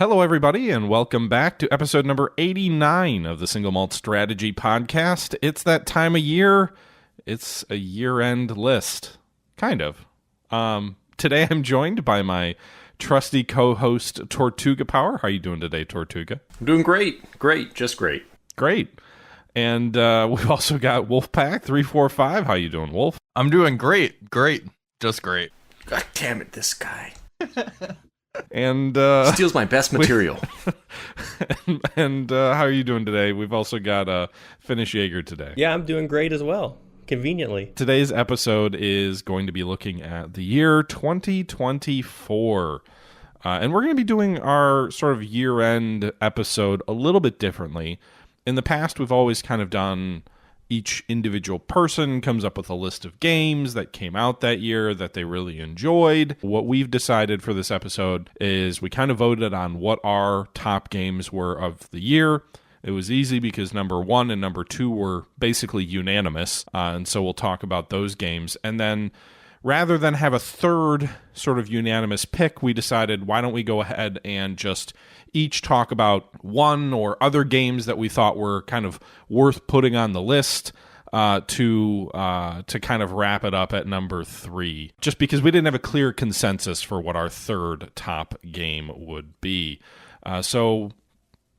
Hello, everybody, and welcome back to episode number 89 of the Single Malt Strategy Podcast. It's that time of year. It's a year-end list. Kind of. Today I'm joined by my trusty co-host, Tortuga Power. How are you doing today, Tortuga? I'm doing great. Just great. Great. And we've also got Wolfpack 345. How you doing, Wolf? I'm doing great. Just great. God damn it, this guy. And steals my best material. and how are you doing today? We've also got Finnish Jager today. Yeah, I'm doing great as well. Conveniently. Today's episode is going to be looking at the year 2024. And we're going to be doing our sort of year-end episode a little bit differently. In the past, we've always kind of done each individual person comes up with a list of games that came out that year that they really enjoyed. What we've decided for this episode is we kind of voted on what our top games were of the year. It was easy because number 1 and number 2 were basically unanimous, and so we'll talk about those games. And then rather than have a third sort of unanimous pick, we decided why don't we go ahead and just each talk about one or other games that we thought were kind of worth putting on the list to kind of wrap it up at number 3, just because we didn't have a clear consensus for what our third top game would be. So,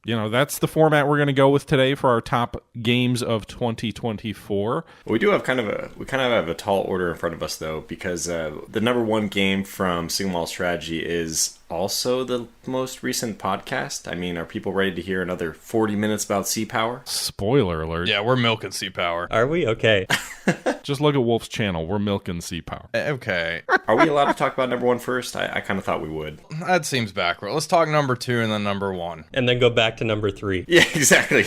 you know, that's the format we're going to go with today for our top games of 2024. We do have kind of a tall order in front of us, though, because the number 1 game from Single Malt Strategy is also the most recent podcast. I mean, are people ready to hear another 40 minutes about Sea Power? Spoiler alert. Yeah, we're milking Sea Power. Are we? Okay. Just look at Wolf's channel. We're milking Sea Power. Okay. Are we allowed to talk about number 1 first? I kind of thought we would. That seems backward. Let's talk number 2 and then number 1. And then go back to number 3. Yeah, exactly.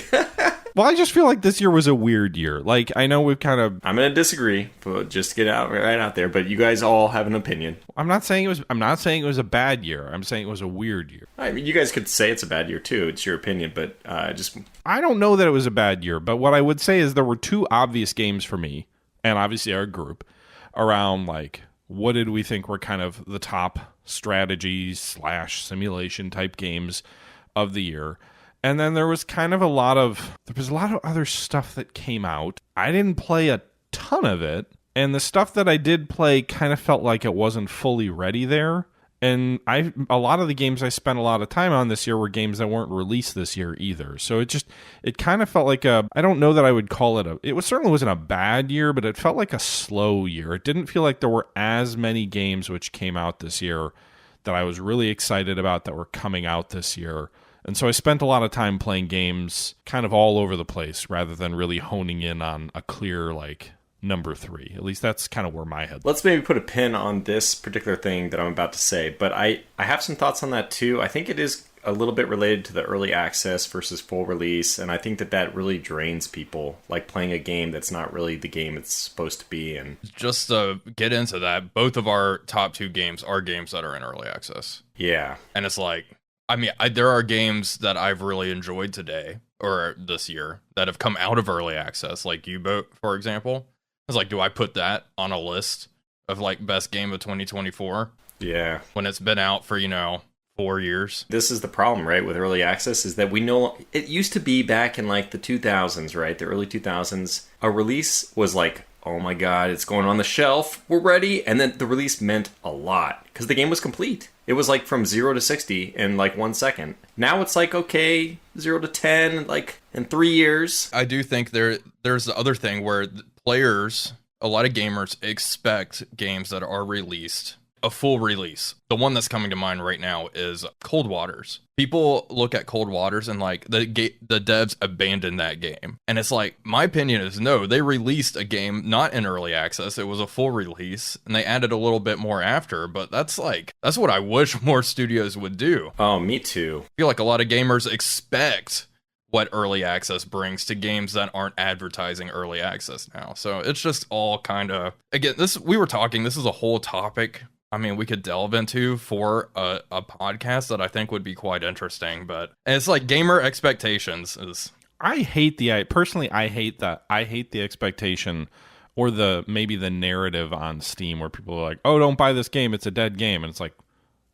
Well, I just feel like this year was a weird year. Like, I know we've kind of... I'm going to disagree, but just get right out there. But you guys all have an opinion. I'm not saying it was a bad year. I'm saying it was a weird year. I mean, you guys could say it's a bad year, too. It's your opinion, but I don't know that it was a bad year, but what I would say is there were 2 obvious games for me, and obviously our group, around, like, what did we think were kind of the top strategy/simulation type games of the year. And then there was kind of a lot of other stuff that came out. I didn't play a ton of it, and the stuff that I did play kind of felt like it wasn't fully ready there. And a lot of the games I spent a lot of time on this year were games that weren't released this year either. So it kind of felt like I don't know that I would call it certainly wasn't a bad year, but it felt like a slow year. It didn't feel like there were as many games which came out this year that I was really excited about that were coming out this year. And so I spent a lot of time playing games kind of all over the place rather than really honing in on a clear, like, number 3. At least that's kind of where my head... Let's maybe put a pin on this particular thing that I'm about to say, but I have some thoughts on that too. I think it is a little bit related to the early access versus full release, and I think that really drains people, like playing a game that's not really the game it's supposed to be. And just to get into that, both of our top 2 games are games that are in early access. Yeah. And it's like... I mean, there are games that I've really enjoyed today, or this year, that have come out of early access, like U-Boat, for example. It's like, do I put that on a list of, like, best game of 2024? Yeah. When it's been out for, 4 years? This is the problem, right, with early access, is that we know... It used to be back in, like, the 2000s, right? The early 2000s. A release was like, oh my god, it's going on the shelf, we're ready. And then the release meant a lot, because the game was complete. It was like from 0 to 60 in like 1 second. Now it's like, okay, 0 to 10, like in 3 years. I do think there's the other thing where players, a lot of gamers expect games that are released, a full release. The one that's coming to mind right now is Cold Waters. People look at Cold Waters and like the devs abandoned that game. And it's like, my opinion is no, they released a game not in early access. It was a full release and they added a little bit more after. But that's what I wish more studios would do. Oh, me too. I feel like a lot of gamers expect what early access brings to games that aren't advertising early access now. So it's just all kind of, again, this is a whole topic. I mean, we could delve into for a podcast that I think would be quite interesting, but it's like gamer expectations is. I hate the expectation or maybe the narrative on Steam where people are like, oh, don't buy this game, it's a dead game. And it's like,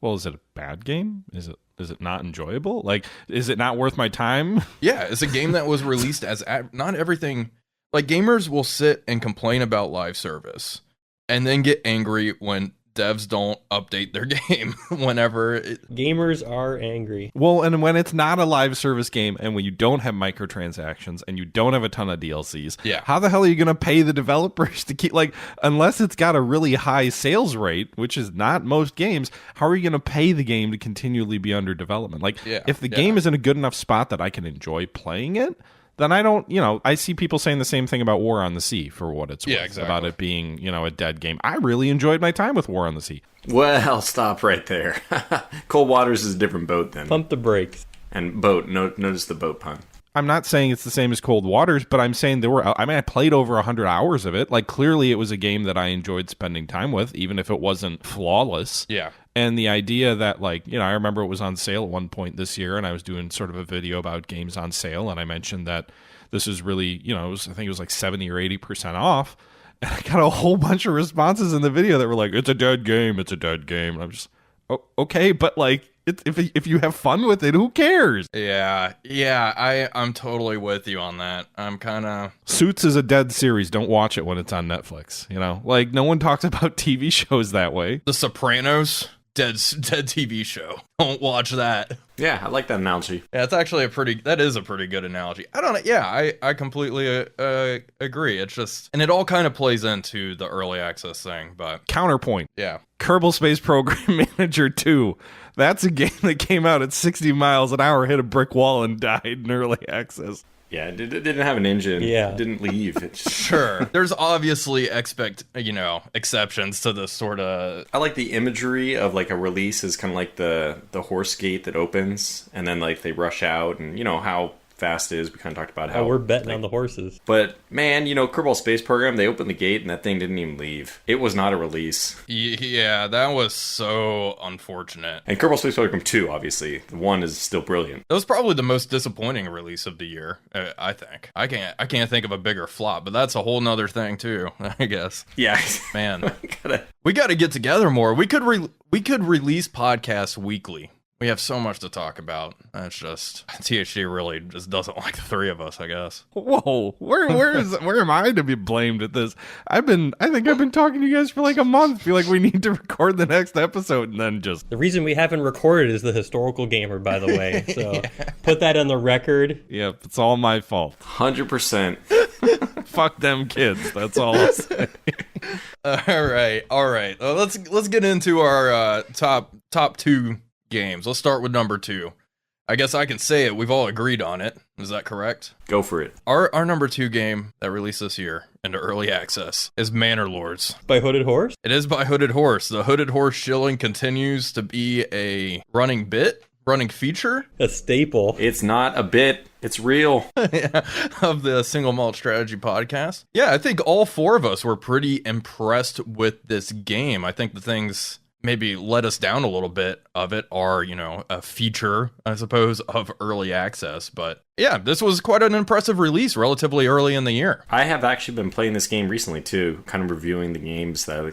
well, is it a bad game? Is is it not enjoyable? Like, is it not worth my time? Yeah, it's a game that was released as not everything. Like, gamers will sit and complain about live service and then get angry when devs don't update their game whenever Gamers are angry. Well, and when it's not a live service game and when you don't have microtransactions and you don't have a ton of DLCs, Yeah. how the hell are you going to pay the developers to keep, like, unless it's got a really high sales rate, which is not most games, how are you going to pay the game to continually be under development? Like, if the game is in a good enough spot that I can enjoy playing it, then I don't, I see people saying the same thing about War on the Sea for what it's worth. Yeah, exactly. About it being, a dead game. I really enjoyed my time with War on the Sea. Well, stop right there. Cold Waters is a different boat then. Pump the brakes. And boat, notice the boat pun. I'm not saying it's the same as Cold Waters, but I'm saying I played over 100 hours of it. Like, clearly it was a game that I enjoyed spending time with, even if it wasn't flawless. Yeah. And the idea that, like, I remember it was on sale at one point this year, and I was doing sort of a video about games on sale, and I mentioned that this is really, I think it was like 70 or 80% off. And I got a whole bunch of responses in the video that were like, it's a dead game, it's a dead game. And I'm just, okay, but, like, if you have fun with it, who cares? Yeah, I'm totally with you on that. I'm kind of... Suits is a dead series. Don't watch it when it's on Netflix, Like, no one talks about TV shows that way. The Sopranos, dead TV show. Don't watch that. Yeah, I like that analogy. Yeah, it's actually that is a pretty good analogy. I don't know. Yeah, I completely agree. It's just, and it all kind of plays into the early access thing, but... Counterpoint. Yeah. Kerbal Space Program Manager 2. That's a game that came out at 60 miles an hour, hit a brick wall, and died in early access. Yeah, it didn't have an engine. Yeah. It didn't leave. It just... Sure. There's obviously exceptions to this sort of... I like the imagery of, like, a release is kind of like the horse gate that opens, and then, like, they rush out, and how fast it is. We kind of talked about how... we're betting on the horses. But, man, Kerbal Space Program, they opened the gate, and that thing didn't even leave. It was not a release. Yeah, that was so unfortunate. And Kerbal Space Program 2, obviously. The 1 is still brilliant. It was probably the most disappointing release of the year, I think. I can't think of a bigger flop, but that's a whole nother thing, too, I guess. Yeah. Man, we got to get together more. We could release podcasts weekly. We have so much to talk about. That's just, THD really just doesn't like the three of us, I guess. Whoa, where am I to be blamed at this? I think I've been talking to you guys for like a month. Feel like we need to record the next episode, and then just... The reason we haven't recorded is the historical gamer, by the way. So put that on the record. Yep, it's all my fault. 100%. Fuck them kids. That's all I'll say. All right. Let's get into our top two games. Let's start with number 2. I guess I can say it. We've all agreed on it. Is that correct? Go for it. Our number 2 game that released this year into early access is Manor Lords. By Hooded Horse? It is by Hooded Horse. The Hooded Horse shilling continues to be a running feature. A staple. It's not a bit. It's real. Of the Single Malt Strategy podcast. Yeah, I think all 4 of us were pretty impressed with this game. I think the things maybe let us down a little bit of it are, a feature, I suppose, of early access. But yeah, this was quite an impressive release relatively early in the year. I have actually been playing this game recently too, kind of reviewing the games that I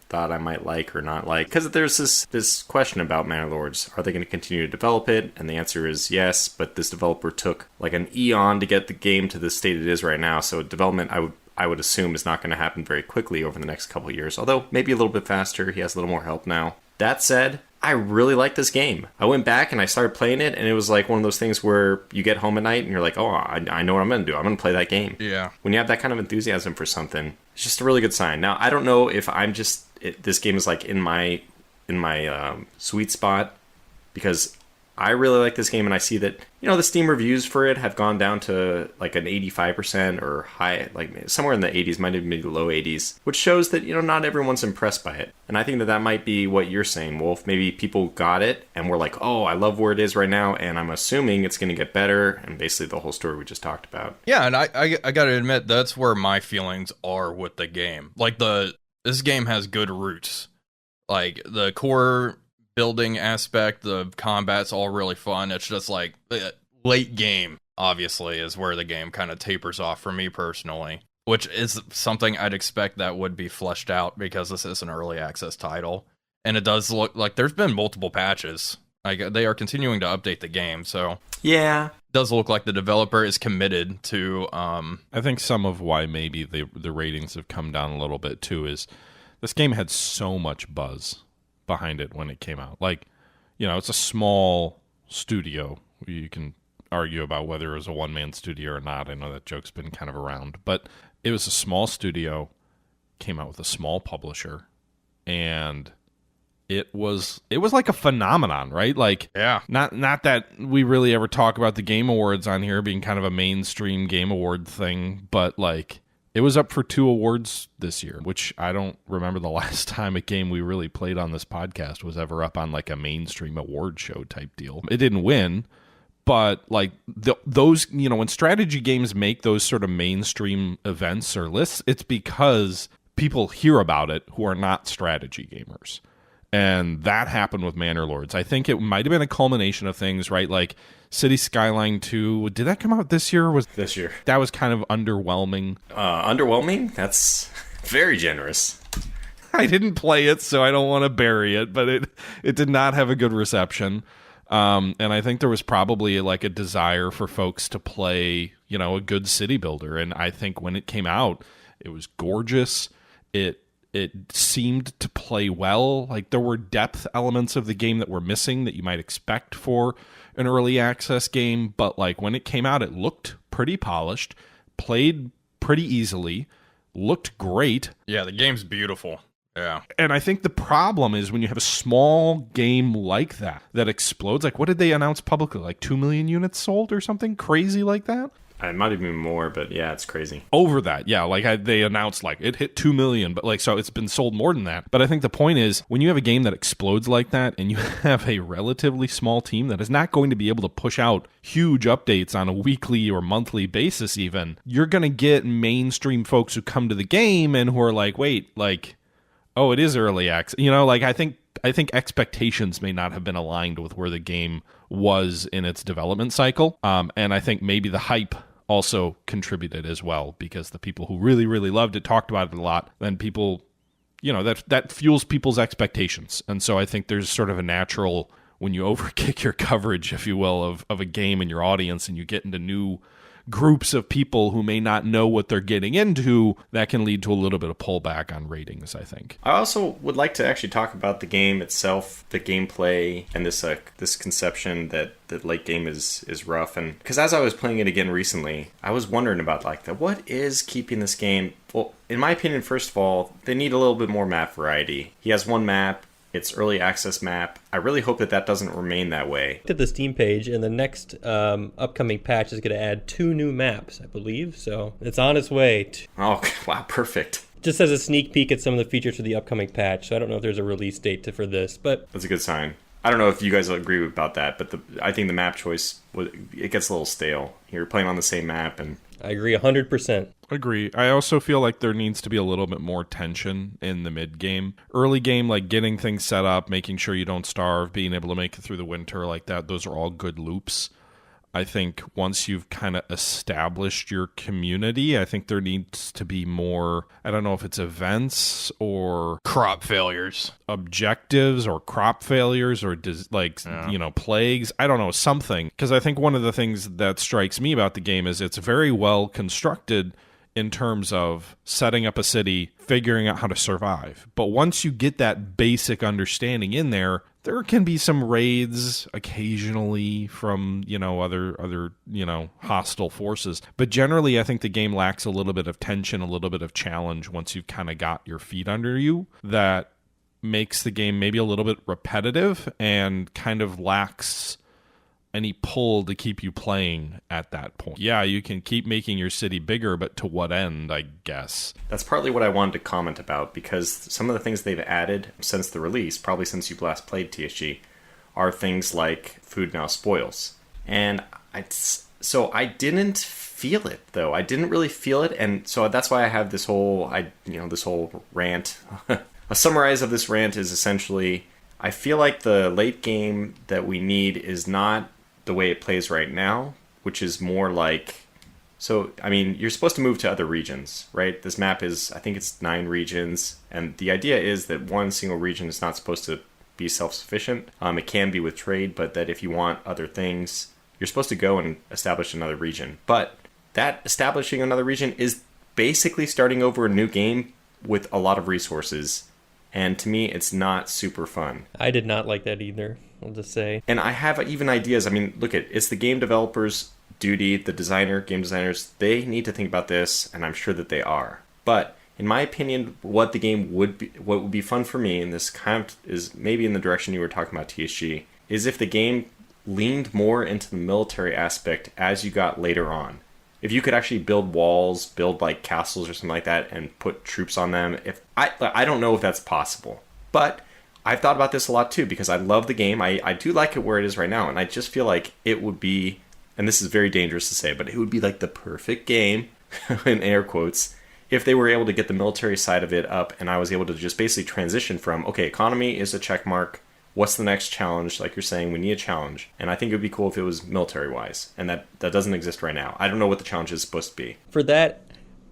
thought I might like or not like. Because there's this question about Manor Lords. Are they going to continue to develop it? And the answer is yes, but this developer took like an eon to get the game to the state it is right now. So development, I would assume, is not going to happen very quickly over the next couple of years, although maybe a little bit faster. He has a little more help now. That said, I really like this game. I went back and I started playing it, and it was like one of those things where you get home at night and you're like, oh, I know what I'm going to do. I'm going to play that game. Yeah. When you have that kind of enthusiasm for something, it's just a really good sign. Now, I don't know if this game is like in my sweet spot, because I really like this game, and I see that, the Steam reviews for it have gone down to like an 85% or high, like somewhere in the 80s, might even be low 80s, which shows that, not everyone's impressed by it. And I think that might be what you're saying, Wolf. Maybe people got it and were like, oh, I love where it is right now, and I'm assuming it's going to get better, and basically the whole story we just talked about. Yeah, and I got to admit, that's where my feelings are with the game. Like, this game has good roots. Like, the core building aspect, the combat's all really fun. It's just like late game, obviously, is where the game kind of tapers off for me personally, which is something I'd expect that would be fleshed out because this is an early access title. And it does look like there's been multiple patches Like they are continuing to update the game, so Yeah. does look like the developer is committed to I think some of why maybe the ratings have come down a little bit too is this game had so much buzz behind it when it came out. Like, it's a small studio. You can argue about whether it was a one-man studio or not. I know that joke's been kind of around, but it was a small studio, came out with a small publisher, and it was like a phenomenon, right? Like, yeah. Not that we really ever talk about the Game Awards on here being kind of a mainstream Game Award thing, but like it was up for 2 awards this year, which I don't remember the last time a game we really played on this podcast was ever up on like a mainstream award show type deal. It didn't win, but like those, when strategy games make those sort of mainstream events or lists, it's because people hear about it who are not strategy gamers. And that happened with Manor Lords. I think it might have been a culmination of things, right? Like City Skyline 2. Did that come out this year? Was This year. That was kind of underwhelming. Underwhelming? That's very generous. I didn't play it, so I don't want to bury it, but it did not have a good reception. And I think there was probably like a desire for folks to play, a good city builder. And I think when it came out, it was gorgeous. It seemed to play well. Like there were depth elements of the game that were missing that you might expect for an early access game. But like when it came out, it looked pretty polished, played pretty easily, looked great. Yeah, the game's beautiful. Yeah. And I think the problem is when you have a small game like that explodes. Like what did they announce publicly? Like 2 million units sold or something crazy like that? It might even be more, but yeah, it's crazy. Over that, yeah. Like they announced like it hit 2 million, but like so it's been sold more than that. But I think the point is when you have a game that explodes like that and you have a relatively small team that is not going to be able to push out huge updates on a weekly or monthly basis even, you're going to get mainstream folks who come to the game and who are like, wait, like, oh, it is early access. Like I think expectations may not have been aligned with where the game was in its development cycle. And I think maybe the hype also contributed as well because the people who really, really loved it talked about it a lot. Then people, that fuels people's expectations. And so I think there's sort of a natural, when you overkick your coverage, if you will, of a game in your audience and you get into new groups of people who may not know what they're getting into, that can lead to a little bit of pullback on ratings, I think. I also would like to actually talk about the game itself, the gameplay, and this conception that the late game is rough. And because as I was playing it again recently, I was wondering about what is keeping this game. Well, in my opinion, first of all, they need a little bit more map variety. He has one map. It's early access map. I really hope that doesn't remain that way. Looked at the Steam page, and the next upcoming patch is going to add 2 new maps, I believe. So it's on its way. Oh, wow, perfect. Just as a sneak peek at some of the features for the upcoming patch. So I don't know if there's a release date for this, but that's a good sign. I don't know if you guys will agree about that, but I think the map choice, it gets a little stale. You're playing on the same map, and I agree 100%. Agree. I also feel like there needs to be a little bit more tension in the mid game. Early game, like getting things set up, making sure you don't starve, being able to make it through the winter like that, those are all good loops. I think once you've kind of established your community, I think there needs to be more, I don't know if it's events or crop failures, objectives or crop failures or plagues. I don't know, something. Because I think one of the things that strikes me about the game is it's very well constructed in terms of setting up a city, figuring out how to survive. But once you get that basic understanding in there, there can be some raids occasionally from, other hostile forces. But generally, I think the game lacks a little bit of tension, a little bit of challenge once you've kind of got your feet under you. That makes the game maybe a little bit repetitive and kind of lacks any pull to keep you playing at that point. Yeah, you can keep making your city bigger, but to what end, I guess? That's partly what I wanted to comment about, because some of the things they've added since the release, probably since you've last played TSG, are things like food now spoils. And I didn't feel it, though. I didn't really feel it, and so that's why I have this whole rant. A summarize of this rant is essentially, I feel like the late game that we need is not the way it plays right now, which is more like, you're supposed to move to other regions, right? This map is, I think it's 9 regions, and the idea is that one single region is not supposed to be self-sufficient. It can be with trade, but that if you want other things, you're supposed to go and establish another region. But that establishing another region is basically starting over a new game with a lot of resources. And to me, it's not super fun. I did not like that either, I'll just say. And I have even ideas. I mean, look, it's the game developers' duty, the game designers, they need to think about this, and I'm sure that they are. But in my opinion, what would be fun for me, and this kind of is maybe in the direction you were talking about, TSG, is if the game leaned more into the military aspect as you got later on. If you could actually build walls, build like castles or something like that, and put troops on them. If I don't know if that's possible, but I've thought about this a lot too, because I love the game. I do like it where it is right now, and I just feel like it would be, and this is very dangerous to say, but it would be like the perfect game, in air quotes, if they were able to get the military side of it up, and I was able to just basically transition from, okay, economy is a check mark. What's the next challenge? Like you're saying, we need a challenge. And I think it would be cool if it was military-wise. And that doesn't exist right now. I don't know what the challenge is supposed to be. For that,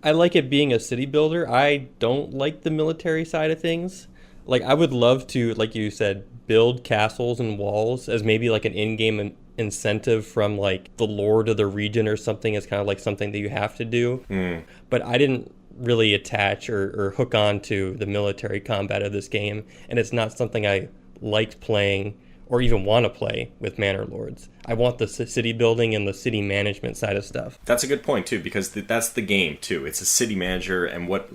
I like it being a city builder. I don't like the military side of things. Like, I would love to, like you said, build castles and walls as maybe like an in-game incentive from like the lord of the region or something. It's kind of like something that you have to do. But I didn't really attach or hook on to the military combat of this game. And it's not something I liked playing or even want to play with Manor Lords. I want the city building and the city management side of stuff. That's a good point too, because that's the game too. It's a city manager, and what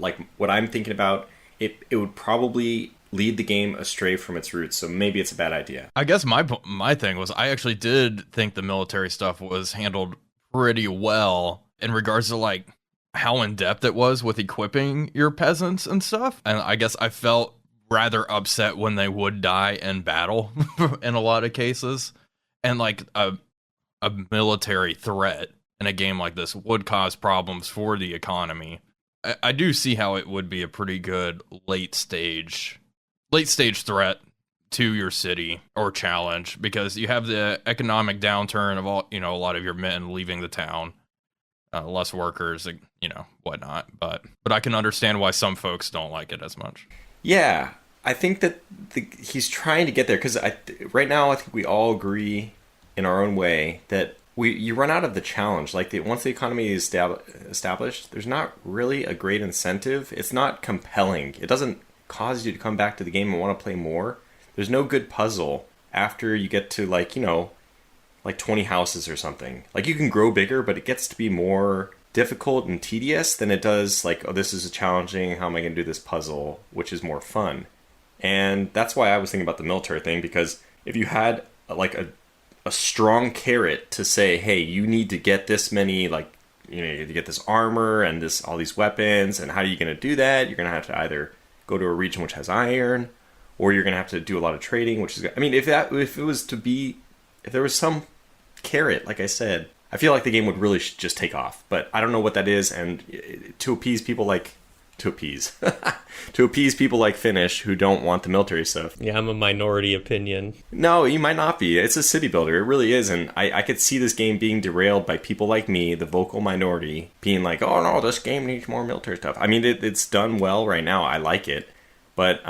I'm thinking about, it would probably lead the game astray from its roots, so maybe it's a bad idea. I guess my thing was I actually did think the military stuff was handled pretty well in regards to like how in depth it was with equipping your peasants and stuff. And I guess I felt rather upset when they would die in battle in a lot of cases, and like a military threat in a game like this would cause problems for the economy. I do see how it would be a pretty good late stage threat to your city or challenge, because you have the economic downturn of all, a lot of your men leaving the town, less workers, whatnot. But I can understand why some folks don't like it as much. Yeah, I think that he's trying to get there, because right now I think we all agree in our own way that you run out of the challenge. Like once the economy is established, there's not really a great incentive. It's not compelling. It doesn't cause you to come back to the game and want to play more. There's no good puzzle after you get to like 20 houses or something. Like you can grow bigger, but it gets to be more difficult and tedious than it does like, oh, this is challenging, how am I going to do this puzzle, which is more fun. And that's why I was thinking about the military thing, because if you had like a strong carrot to say, hey, you need to get this many, you get this armor and all these weapons, and how are you going to do that? You're going to have to either go to a region which has iron, or you're going to have to do a lot of trading, which is, I mean, if there was some carrot, like I said, I feel like the game would really just take off. But I don't know what that is, and to appease people like Finnish who don't want the military stuff. Yeah, I'm a minority opinion. No, you might not be. It's a city builder. It really is. And I could see this game being derailed by people like me, the vocal minority, being like, oh no, this game needs more military stuff. I mean, it's done well right now. I like it. But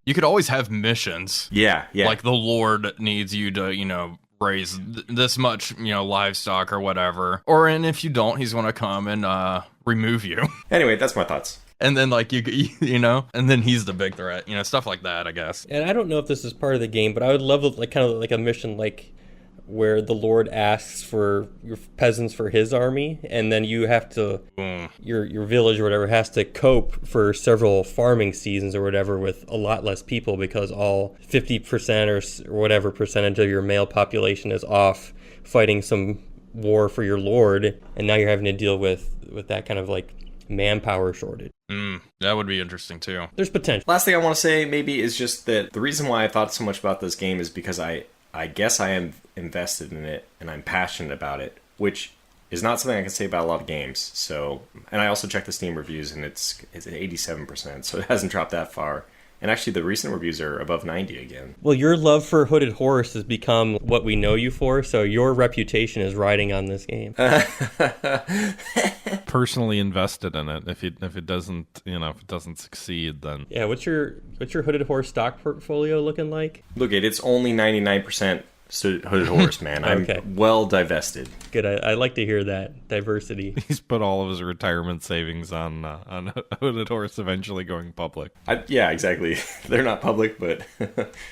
you could always have missions. Yeah. Like the Lord needs you to, raise this much, livestock or whatever. And if you don't, he's going to come and remove you. Anyway, that's my thoughts. And then and then he's the big threat, stuff like that, I guess. And I don't know if this is part of the game, but I would love kind of like a mission like where the Lord asks for your peasants for his army, and then you have to, your village or whatever has to cope for several farming seasons or whatever with a lot less people, because all 50% or whatever percentage of your male population is off fighting some war for your Lord, and now you're having to deal with that kind of like manpower shortage. That would be interesting too. There's potential. Last thing I want to say maybe is just that the reason why I thought so much about this game is because I guess I am invested in it and I'm passionate about it, which is not something I can say about a lot of games. So, and I also checked the Steam reviews and it's at 87%, so it hasn't dropped that far. And actually, the recent reviews are above 90 again. Well, your love for Hooded Horse has become what we know you for, so your reputation is riding on this game. Personally invested in it. If it doesn't, if it doesn't succeed, then Yeah, what's your Hooded Horse stock portfolio looking like? Look, it's only 99% Hooded Horse, man. Okay. I'm well divested. Good. I like to hear that diversity. he's put all of his retirement savings on Hooded Horse eventually going public. Yeah, exactly. They're not public, but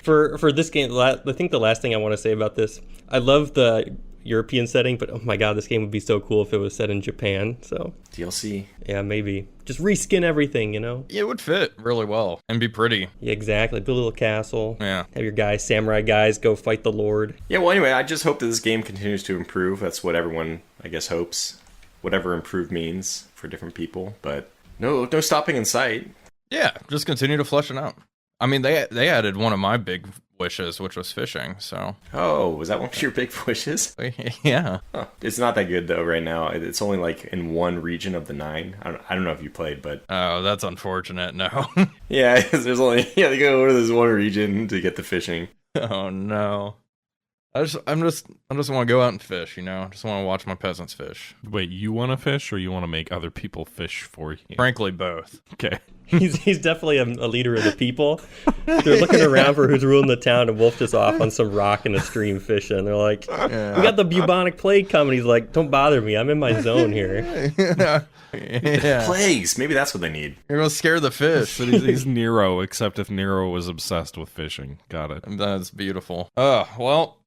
For this game, I think the last thing I want to say about this, I love the European setting, but oh my god, this game would be so cool if it was set in Japan. So DLC. yeah, maybe just reskin everything, It would fit really well and be pretty. Yeah, exactly. Build a little castle. Yeah. Have your guys, samurai guys, go fight the Lord. Yeah, well, anyway, I just hope that this game continues to improve. That's what everyone, I guess, hopes. Whatever improve means for different people, but no stopping in sight. Yeah, just continue to flesh it out. I mean, they added one of my big wishes, which was fishing, so. Oh, was that one of your big wishes? Yeah. Huh. It's not that good, though, right now. It's only, like, in one region of the 9. I don't know if you played, but... Oh, that's unfortunate, no. Yeah, there's only... Yeah, they go over to this one region to get the fishing. Oh, no. I just want to go out and fish, I just want to watch my peasants fish. Wait, you want to fish or you want to make other people fish for you? Frankly, both. Okay. He's definitely a leader of the people. They're looking around for who's ruling the town, and Wolf just off on some rock in a stream fishing. They're like, Yeah. we got the bubonic plague coming. He's like, don't bother me. I'm in my zone here. Yeah. Plagues! Maybe that's what they need. You're going to scare the fish. So he's Nero, except if Nero was obsessed with fishing. Got it. That's beautiful. Oh, well,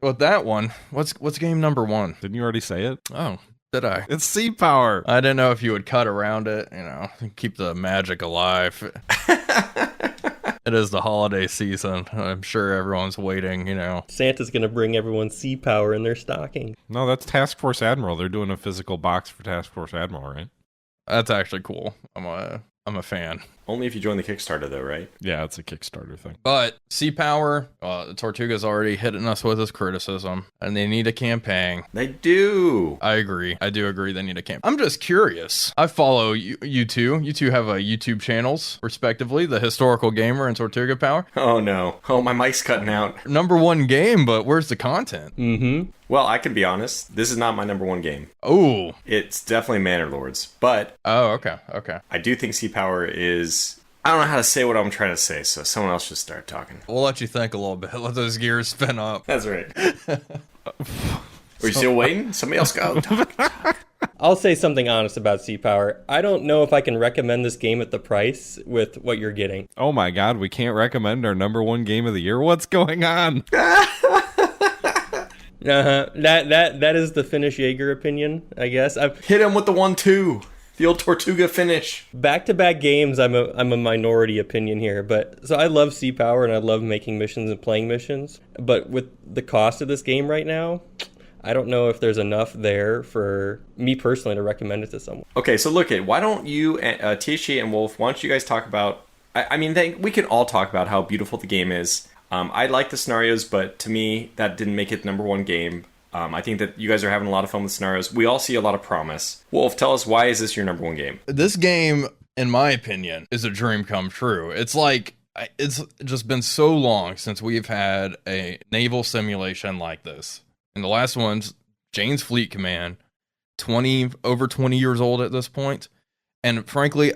with that one, what's game number 1? Didn't you already say it? Oh, did I? It's sea power. I didn't know if you would cut around it, keep the magic alive. It is the holiday season. I'm sure everyone's waiting, Santa's going to bring everyone sea power in their stocking. No, that's Task Force Admiral. They're doing a physical box for Task Force Admiral, right? That's actually cool. I'm a fan. Only if you join the Kickstarter, though, right? Yeah, it's a Kickstarter thing. But Sea Power, Tortuga's already hitting us with his criticism, and they need a campaign. They do! I agree. I do agree they need a campaign. I'm just curious. I follow you two. You two have YouTube channels, respectively, The Historical Gamer and Tortuga Power. Oh, no. Oh, my mic's cutting out. Number 1 game, but where's the content? Mm-hmm. Well, I can be honest. This is not my number 1 game. Oh. It's definitely Manor Lords, but... Oh, okay. I do think Sea Power is... I don't know how to say what I'm trying to say, so someone else should start talking. We'll let you think a little bit. Let those gears spin up. That's right. Are you still waiting? Somebody else go. Talk. I'll say something honest about Sea Power. I don't know if I can recommend this game at the price with what you're getting. Oh my god, we can't recommend our number 1 game of the year? What's going on? That is the Finnish Jager opinion, I guess. Hit him with the 1-2. The old Tortuga finish. Back-to-back games, I'm a minority opinion here, but so I love Sea Power and I love making missions and playing missions, but with the cost of this game right now, I don't know if there's enough there for me personally to recommend it to someone. Okay, so look why don't you, THC and Wolf, why don't you guys talk about... we can all talk about how beautiful the game is. I like the scenarios, but to me, that didn't make it number 1 game. I think that you guys are having a lot of fun with scenarios. We all see a lot of promise. Wolf, tell us, why is this your number 1 game? This game, in my opinion, is a dream come true. It's like, it's just been so long since we've had a naval simulation like this. And the last one's Jane's Fleet Command, over 20 years old at this point. And frankly,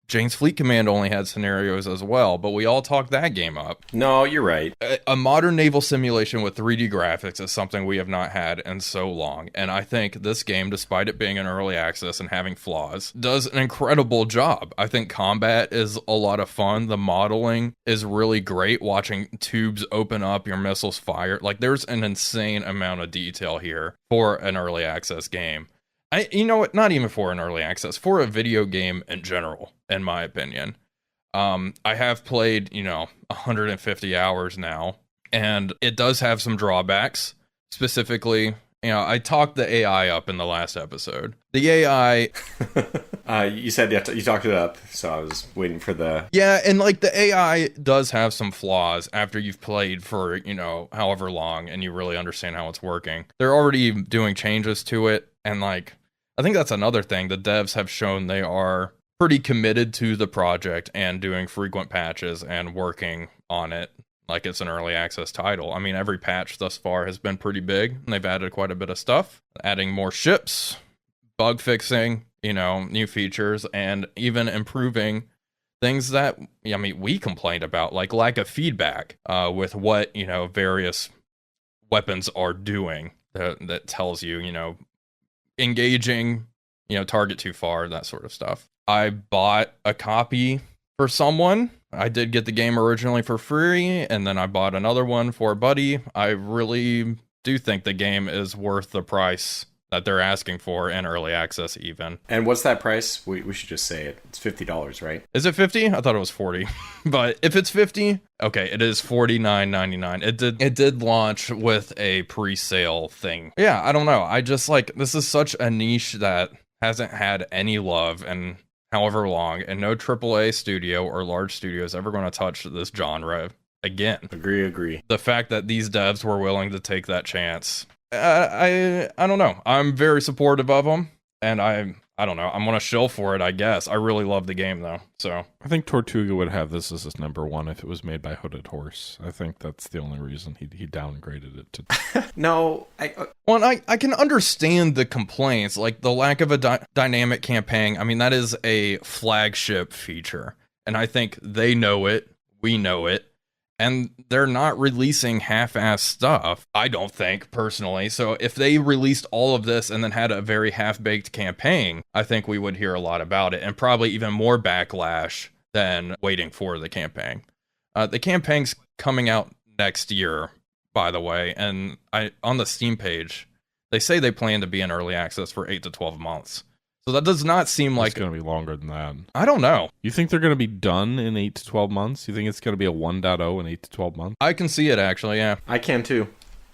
Jane's Fleet Command only had scenarios as well, but we all talked that game up. No, you're right. A modern naval simulation with 3D graphics is something we have not had in so long, and I think this game, despite it being an early access and having flaws, does an incredible job. I think combat is a lot of fun. The modeling is really great, watching tubes open up, your missiles fire. Like, there's an insane amount of detail here for an early access game. Not even for an early access, for a video game in general, in my opinion. I have played, 150 hours now, and it does have some drawbacks. Specifically, I talked the AI up in the last episode. The AI... you said you talked it up, so I was waiting for the... Yeah, and the AI does have some flaws after you've played for, however long, and you really understand how it's working. They're already doing changes to it, and I think that's another thing. The devs have shown they are pretty committed to the project and doing frequent patches and working on it like it's an early access title. I mean, every patch thus far has been pretty big, and they've added quite a bit of stuff, adding more ships, bug fixing, new features, and even improving things that, we complained about, like lack of feedback with what, various weapons are doing that tells you, engaging, target too far, that sort of stuff. I bought a copy for someone. I did get the game originally for free, and then I bought another one for a buddy. I really do think the game is worth the price that they're asking for in early access even. And what's that price? We should just say it. It's $50, right? Is it 50? I thought it was 40. But if it's 50, okay, it is $49.99. It did launch with a pre-sale thing. Yeah, I don't know. I just this is such a niche that hasn't had any love in however long, and no AAA studio or large studio is ever going to touch this genre again. Agree. The fact that these devs were willing to take that chance, I don't know. I'm very supportive of them, and I don't know. I'm gonna shill for it, I guess. I really love the game though. So I think Tortuga would have this as his number one if it was made by Hooded Horse. I think that's the only reason he downgraded it to. No, I can understand the complaints, like the lack of a dynamic campaign. I mean, that is a flagship feature, and I think they know it. We know it. And they're not releasing half-assed stuff, I don't think, personally. So if they released all of this and then had a very half-baked campaign, I think we would hear a lot about it, and probably even more backlash than waiting for the campaign. The campaign's coming out next year, by the way, and on the Steam page, they say they plan to be in early access for 8 to 12 months. So that does not seem like... It's going to be longer than that. I don't know. You think they're going to be done in 8 to 12 months? You think it's going to be a 1.0 in 8 to 12 months? I can see it, actually, yeah. I can, too.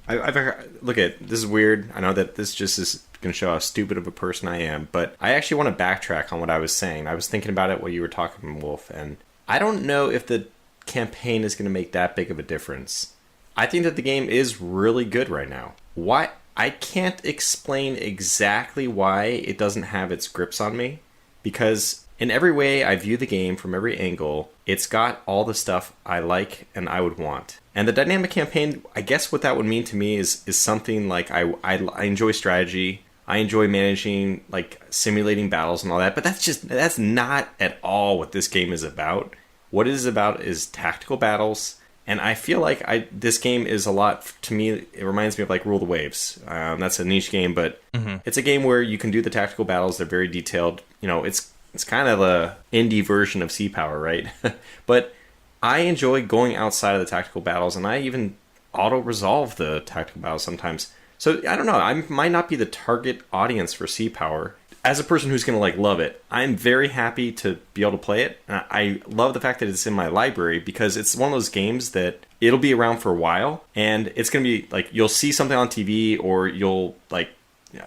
I've look at this is weird. I know that this just is going to show how stupid of a person I am, but I actually want to backtrack on what I was saying. I was thinking about it while you were talking, Wolf, and I don't know if the campaign is going to make that big of a difference. I think that the game is really good right now. Why? I can't explain exactly why it doesn't have its grips on me, because in every way I view the game from every angle, it's got all the stuff I like and I would want. And the dynamic campaign, I guess what that would mean to me is something like I enjoy strategy, I enjoy managing, like simulating battles and all that, but that's not at all what this game is about. What it is about is tactical battles. And I feel like this game is a lot, to me, it reminds me of like Rule the Waves. That's a niche game, but It's a game where you can do the tactical battles. They're very detailed. It's kind of a indie version of Sea Power, right? But I enjoy going outside of the tactical battles, and I even auto-resolve the tactical battles sometimes. So, I don't know. I might not be the target audience for Sea Power. As a person who's going to love it, I'm very happy to be able to play it. I love the fact that it's in my library, because it's one of those games that it'll be around for a while, and it's going to be like, you'll see something on TV, or you'll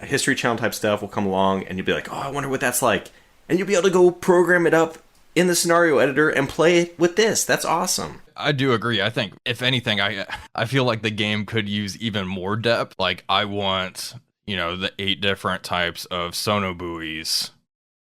History Channel type stuff will come along, and you'll be like, oh, I wonder what that's like. And you'll be able to go program it up in the scenario editor and play it with this. That's awesome. I do agree. I think, if anything, I feel like the game could use even more depth. Like, I want... the 8 different types of sonobuoys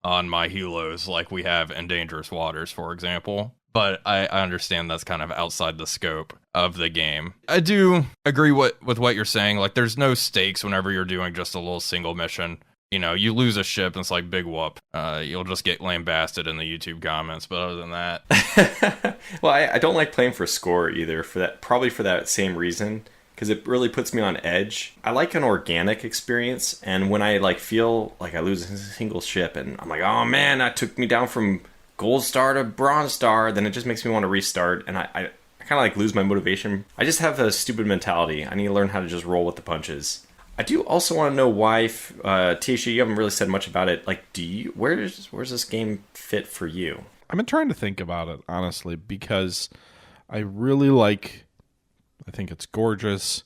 on my helos like we have in Dangerous Waters, for example. But I understand that's kind of outside the scope of the game. I do agree with what you're saying. Like, there's no stakes whenever you're doing just a little single mission. You lose a ship and it's like, big whoop. You'll just get lambasted in the YouTube comments, but other than that... Well, I don't like playing for score either, probably for that same reason. Because it really puts me on edge. I like an organic experience, and when I feel like I lose a single ship, and I'm like, oh man, that took me down from gold star to bronze star, then it just makes me want to restart, and I kind of lose my motivation. I just have a stupid mentality. I need to learn how to just roll with the punches. I do also want to know why, Tisha, you haven't really said much about it. Where's this game fit for you? I've been trying to think about it, honestly, because I really I think it's gorgeous.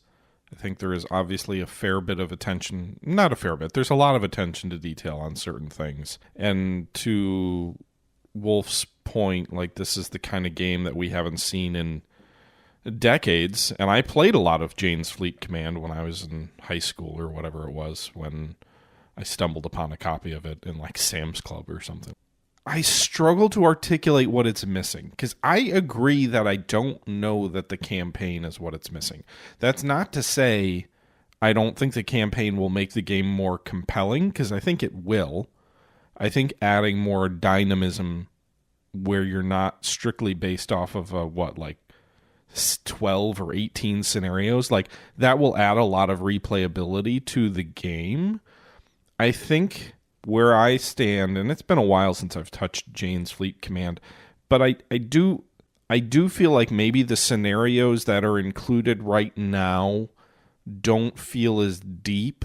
I think there is obviously a fair bit of attention. Not a fair bit. There's a lot of attention to detail on certain things. And to Wolf's point, this is the kind of game that we haven't seen in decades. And I played a lot of Jane's Fleet Command when I was in high school or whatever it was, when I stumbled upon a copy of it in Sam's Club or something. I struggle to articulate what it's missing, because I agree that I don't know that the campaign is what it's missing. That's not to say I don't think the campaign will make the game more compelling, because I think it will. I think adding more dynamism where you're not strictly based off of 12 or 18 scenarios, like that will add a lot of replayability to the game. I think where I stand, and it's been a while since I've touched Jane's Fleet Command, but I do feel like maybe the scenarios that are included right now don't feel as deep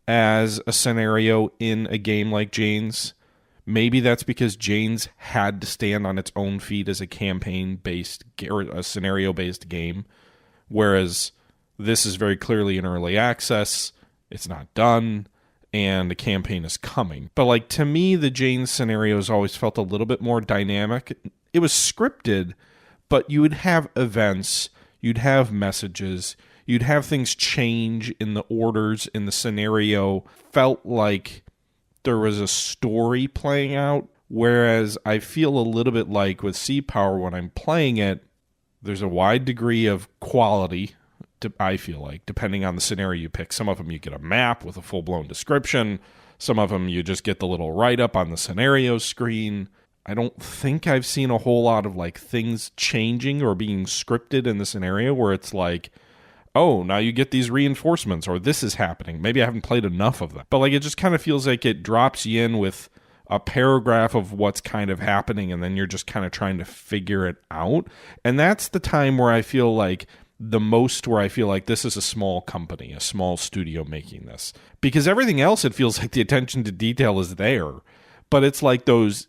as a scenario in a game like Jane's. Maybe that's because Jane's had to stand on its own feet as a campaign-based or a scenario-based game, whereas this is very clearly an early access. It's not done, and the campaign is coming. But like, to me, the Jane's scenarios always felt a little bit more dynamic. It was scripted, but you would have events, you'd have messages, you'd have things change in the orders in the scenario. Felt like there was a story playing out, whereas I feel a little bit like with Sea Power, when I'm playing it, there's a wide degree of quality, I feel like, depending on the scenario you pick. Some of them you get a map with a full-blown description. Some of them you just get the little write-up on the scenario screen. I don't think I've seen a whole lot of like things changing or being scripted in the scenario where it's like, oh, now you get these reinforcements, or this is happening. Maybe I haven't played enough of them. But like, it just kind of feels like it drops you in with a paragraph of what's kind of happening, and then you're just kind of trying to figure it out. And that's the time where I feel like this is a small company, a small studio making this. Because everything else, it feels like the attention to detail is there. But it's like those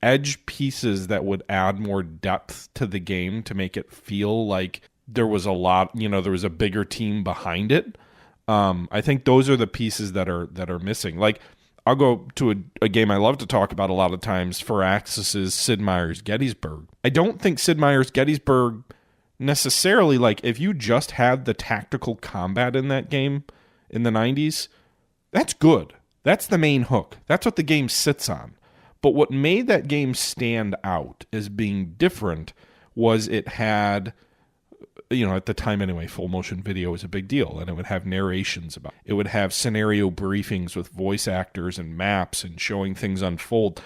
edge pieces that would add more depth to the game to make it feel like there was there was a bigger team behind it. I think those are the pieces that are missing. Like, I'll go to a game I love to talk about a lot of times, for Axis's Sid Meier's Gettysburg. I don't think Sid Meier's Gettysburg necessarily, like, if you just had the tactical combat in that game in the 90s, that's good. That's the main hook. That's what the game sits on. But what made that game stand out as being different was it had, at the time anyway, full motion video was a big deal, and it would have narrations about it. It would have scenario briefings with voice actors and maps and showing things unfold.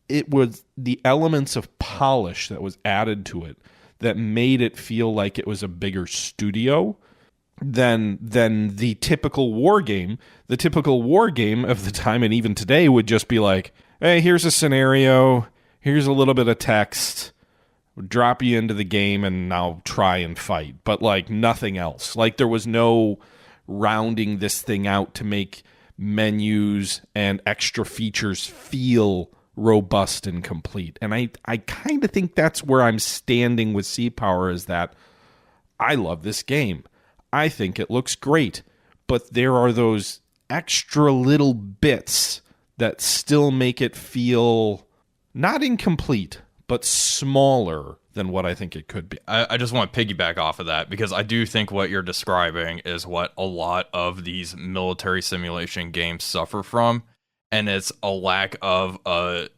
It was the elements of polish that was added to it that made it feel like it was a bigger studio than the typical war game. The typical war game of the time, and even today, would just be like, hey, here's a scenario, here's a little bit of text, drop you into the game and now try and fight, but like nothing else. Like, there was no rounding this thing out to make menus and extra features feel robust and complete. And I kind of think that's where I'm standing with Sea Power, is that I love this game. I think it looks great, but there are those extra little bits that still make it feel not incomplete, but smaller than what I think it could be. I just want to piggyback off of that, because I do think what you're describing is what a lot of these military simulation games suffer from, and it's a lack of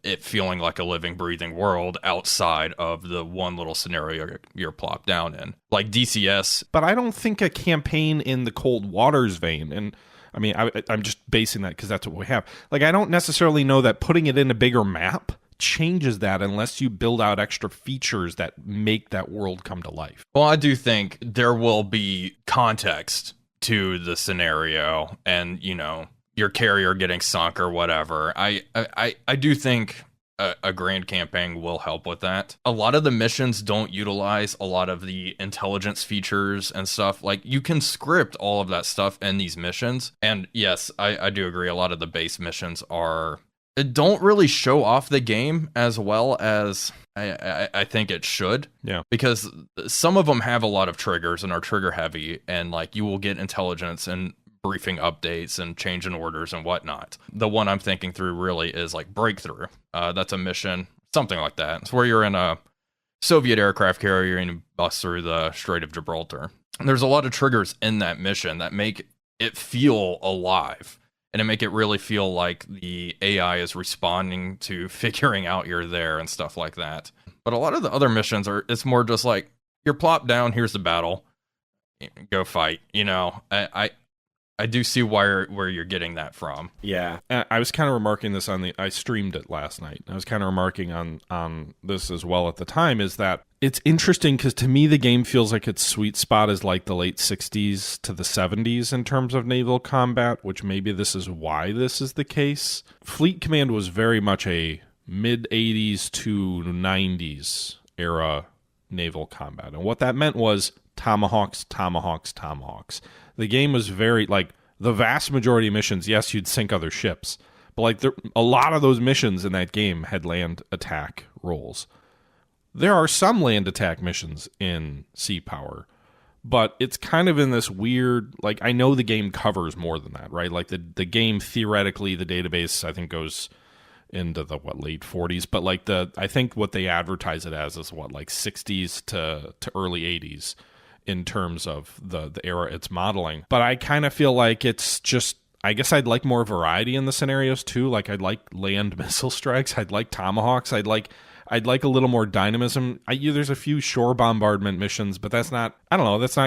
it feeling like a living, breathing world outside of the one little scenario you're plopped down in. Like DCS. But I don't think a campaign in the Cold Waters vein, and I mean, I'm just basing that because that's what we have. Like, I don't necessarily know that putting it in a bigger map changes that, unless you build out extra features that make that world come to life. Well, I do think there will be context to the scenario, and your carrier getting sunk or whatever. I do think a grand campaign will help with that. A lot of the missions don't utilize a lot of the intelligence features and stuff. Like, you can script all of that stuff in these missions. And yes, I do agree, a lot of the base missions don't really show off the game as well as I think it should. Yeah. Because some of them have a lot of triggers and are trigger heavy, and like, you will get intelligence and briefing updates and change in orders and whatnot. The one I'm thinking through really is like Breakthrough. That's a mission, something like that. It's where you're in a Soviet aircraft carrier and you bust through the Strait of Gibraltar. And there's a lot of triggers in that mission that make it feel alive. and to make it really feel like the AI is responding to figuring out you're there and stuff like that. But a lot of the other missions it's more just like, you're plopped down, here's the battle, go fight. I do see where you're getting that from. Yeah. I was kind of remarking this I streamed it last night. I was kind of remarking on this as well at the time, is that it's interesting because to me the game feels like its sweet spot is like the late 60s to the 70s in terms of naval combat, which maybe this is why this is the case. Fleet Command was very much a mid 80s to 90s era naval combat. And what that meant was tomahawks, tomahawks, tomahawks. The game was very, like, the vast majority of missions, yes, you'd sink other ships, but, like, a lot of those missions in that game had land attack roles. There are some land attack missions in Sea Power, but it's kind of in this weird, like, I know the game covers more than that, right? Like, the game, theoretically, the database, I think, goes into the, late 40s, but, like, I think what they advertise it as is, like, 60s to early 80s. In terms of the era it's modeling. But I kind of feel like it's just, I guess I'd like more variety in the scenarios too. Like, I'd like land missile strikes. I'd like tomahawks. I'd like a little more dynamism. There's a few shore bombardment missions, but that's not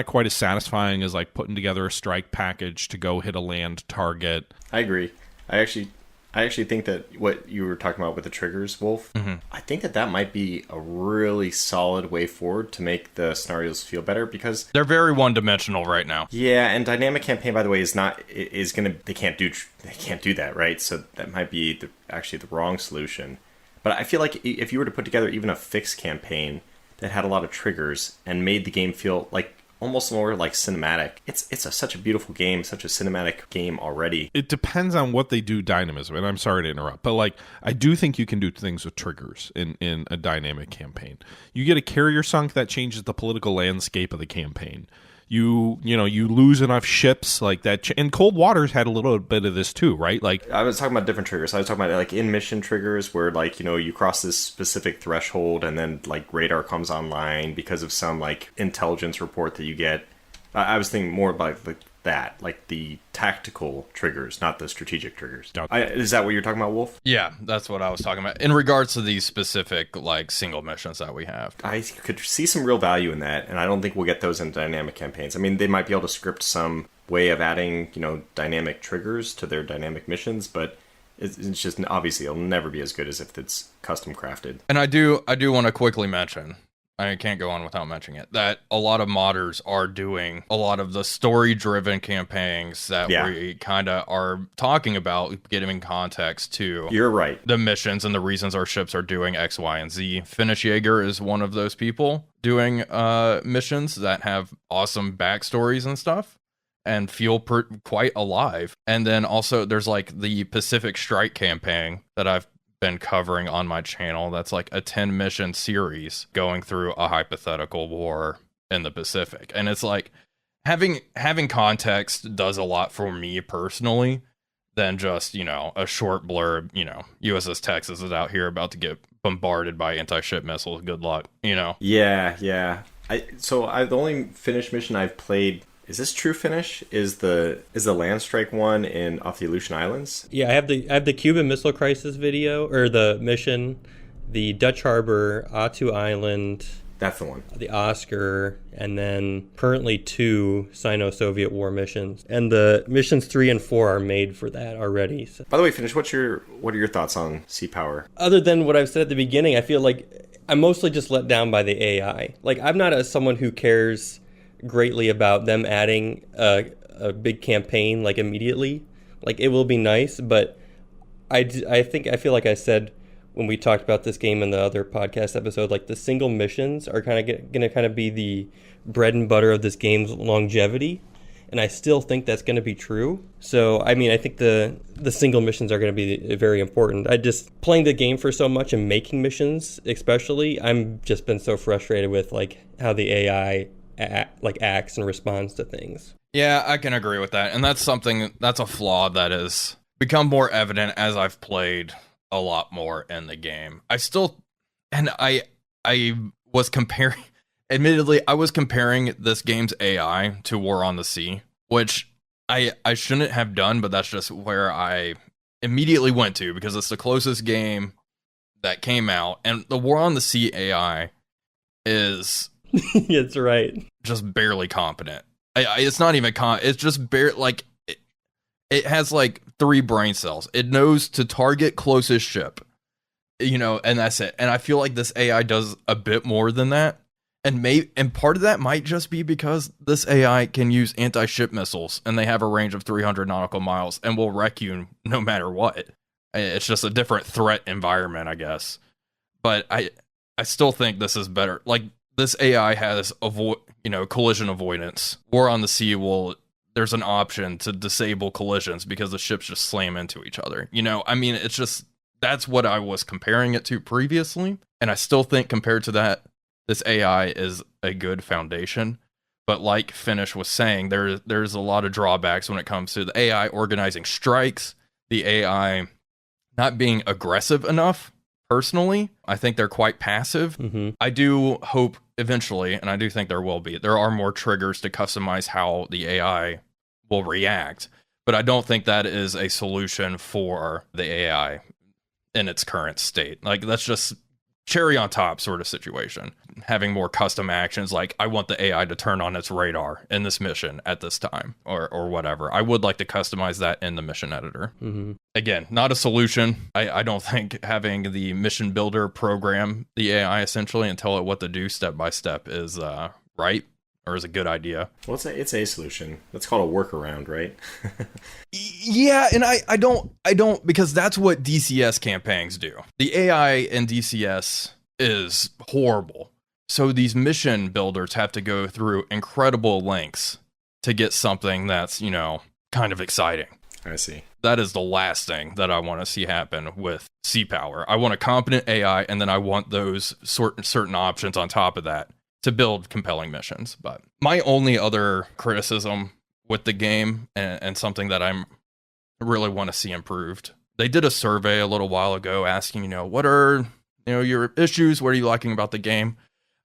quite as satisfying as like putting together a strike package to go hit a land target. I agree. I actually think that what you were talking about with the triggers, Wolf, I think that might be a really solid way forward to make the scenarios feel better, because they're very one-dimensional right now. Yeah, and dynamic campaign, by the way, they can't do that, right? So that might be actually the wrong solution. But I feel like if you were to put together even a fixed campaign that had a lot of triggers and made the game feel like almost more like cinematic. It's such a beautiful game, such a cinematic game already. It depends on what they do dynamism, and I'm sorry to interrupt, but like I do think you can do things with triggers in a dynamic campaign. You get a carrier sunk, that changes the political landscape of the campaign. You lose enough ships like that, and Cold Waters had a little bit of this too, right? Like I was talking about different triggers. I was talking about like in mission triggers where like you cross this specific threshold and then like radar comes online because of some like intelligence report that you get. I was thinking more about that, like the tactical triggers, not the strategic triggers. Is that what you're talking about, Wolf? Yeah, that's what I was talking about in regards to these specific like single missions that we have. I could see some real value in that, and I don't think we'll get those in dynamic campaigns. I mean, they might be able to script some way of adding dynamic triggers to their dynamic missions, but it's just obviously it'll never be as good as if it's custom crafted. And I do want to quickly mention, I can't go on without mentioning it, that a lot of modders are doing a lot of the story-driven campaigns that we kind of are talking about, giving context to. You're right. The missions and the reasons our ships are doing X, Y, and Z. Finnish Jager is one of those people doing missions that have awesome backstories and stuff and feel quite alive. And then also there's like the Pacific Strike campaign that I've been covering on my channel. That's like a 10 mission series going through a hypothetical war in the Pacific, and it's like having context does a lot for me personally than just a short blurb. USS Texas is out here about to get bombarded by anti-ship missiles, good luck. Yeah the only Finnish mission I've played, is this true Finnish? Is the land strike one off the Aleutian Islands? Yeah, I have the Cuban Missile Crisis video, or the mission, the Dutch Harbor, Attu Island. That's the one. The Oscar, and then currently 2 Sino-Soviet War missions. And the missions 3 and 4 are made for that already. So. By the way, Finnish, what are your thoughts on Sea Power? Other than what I've said at the beginning, I feel like I'm mostly just let down by the AI. Like, I'm not someone who cares greatly about them adding a big campaign like immediately. Like, it will be nice, but I feel like I said when we talked about this game in the other podcast episode, like the single missions are going to be the bread and butter of this game's longevity, and I still think that's going to be true. So I mean, I think the single missions are going to be very important. I just playing the game for so much and making missions especially, I'm just been so frustrated with like how the AI acts and responds to things. Yeah, I can agree with that. And that's a flaw that has become more evident as I've played a lot more in the game. I was comparing, admittedly, I was comparing this game's AI to War on the Sea, which I shouldn't have done, but that's just where I immediately went to because it's the closest game that came out, and the War on the Sea AI is That's right. just barely competent. It's not even it's just it has like 3 brain cells. It knows to target closest ship, and that's it. And I feel like this AI does a bit more than that. And part of that might just be because this AI can use anti-ship missiles, and they have a range of 300 nautical miles and will wreck you no matter what. It's just a different threat environment, I guess. But I still think this is better. Like, this AI has collision avoidance. War on the Sea there's an option to disable collisions because the ships just slam into each other. I mean, it's just, that's what I was comparing it to previously. And I still think compared to that, this AI is a good foundation. But like Finnish was saying, there's a lot of drawbacks when it comes to the AI organizing strikes, the AI not being aggressive enough. Personally, I think they're quite passive. Mm-hmm. I do hope eventually, and I do think there will be, there are more triggers to customize how the AI will react. But I don't think that is a solution for the AI in its current state. Like, that's just cherry on top sort of situation. Having more custom actions, like I want the AI to turn on its radar in this mission at this time, or whatever. I would like to customize that in the mission editor. Mm-hmm. Again, not a solution. I don't think having the mission builder program the AI essentially and tell it what to do step by step is right, or is a good idea. Well, it's a solution. That's called a workaround, right? Yeah, and I don't because that's what DCS campaigns do. The AI in DCS is horrible. So these mission builders have to go through incredible lengths to get something that's, kind of exciting. I see. That is the last thing that I want to see happen with Sea Power. I want a competent AI, and then I want those certain options on top of that to build compelling missions. But my only other criticism with the game, and something that I really want to see improved, they did a survey a little while ago asking, what are your issues? What are you liking about the game?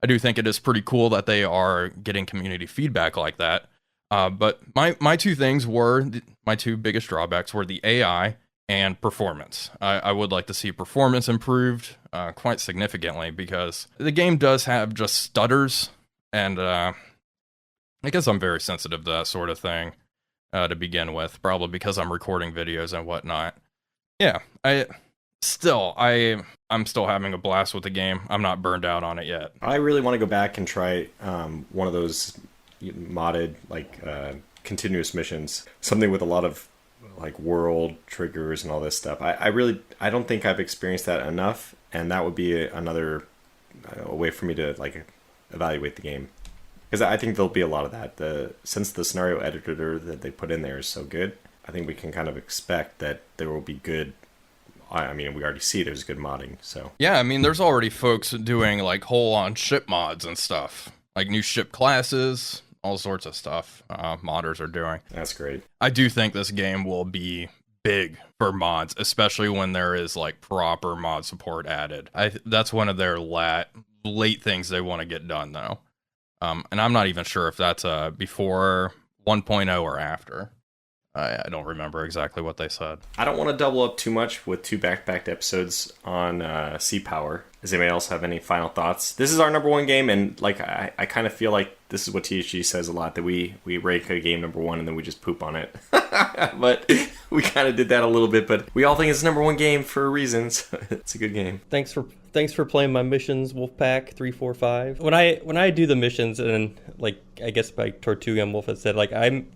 I do think it is pretty cool that they are getting community feedback like that. But my two things my two biggest drawbacks were the AI and performance. I would like to see performance improved quite significantly because the game does have just stutters, and I guess I'm very sensitive to that sort of thing to begin with, probably because I'm recording videos and whatnot. Yeah, I'm still having a blast with the game. I'm not burned out on it yet. I really want to go back and try one of those modded continuous missions, something with a lot of like world triggers and all this stuff. I don't think I've experienced that enough, and that would be another way for me to like evaluate the game, because I think there'll be a lot of that. Since the scenario editor that they put in there is so good, I think we can kind of expect that there will be good. I mean, we already see there's good modding, so. Yeah, I mean, there's already folks doing, like, whole-on ship mods and stuff. Like, new ship classes, all sorts of stuff modders are doing. That's great. I do think this game will be big for mods, especially when there is, like, proper mod support added. That's one of their late things they want to get done, though. And I'm not even sure if that's before 1.0 or after. I don't remember exactly what they said. I don't want to double up too much with 2 back-to-back episodes on Sea Power. Does anybody else have any final thoughts? This is our number 1 game, and like I kind of feel like this is what THG says a lot, that we rank a game number 1 and then we just poop on it. But we kind of did that a little bit, but we all think it's number 1 game for a reason, so it's a good game. Thanks for playing my missions, Wolfpack 345. When I do the missions, and like I guess like Tortuga and Wolf had said, like I'm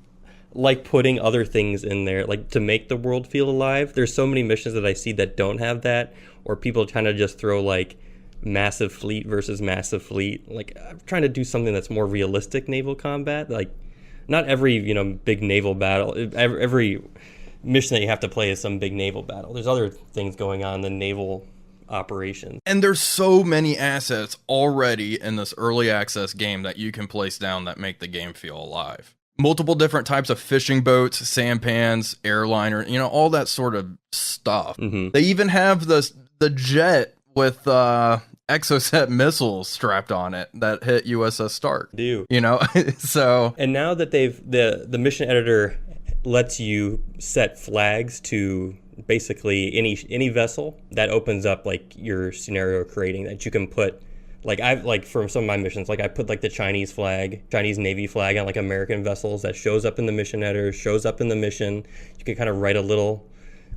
like putting other things in there, like to make the world feel alive. There's so many missions that I see that don't have that, or people trying to just throw like massive fleet versus massive fleet. Like I'm trying to do something that's more realistic naval combat. Like not every big naval battle, every mission that you have to play is some big naval battle. There's other things going on than naval operations. And there's so many assets already in this early access game that you can place down that make the game feel alive. Multiple different types of fishing boats, sampans, airliner, all that sort of stuff. Mm-hmm. They even have the jet with exocet missiles strapped on it that hit USS Stark. Do so? And now that the mission editor lets you set flags to basically any vessel. That opens up like your scenario creating that you can put. Like I've like for some of my missions, like I put like the Chinese Navy flag on like American vessels that shows up in the mission header, shows up in the mission. You can kind of write a little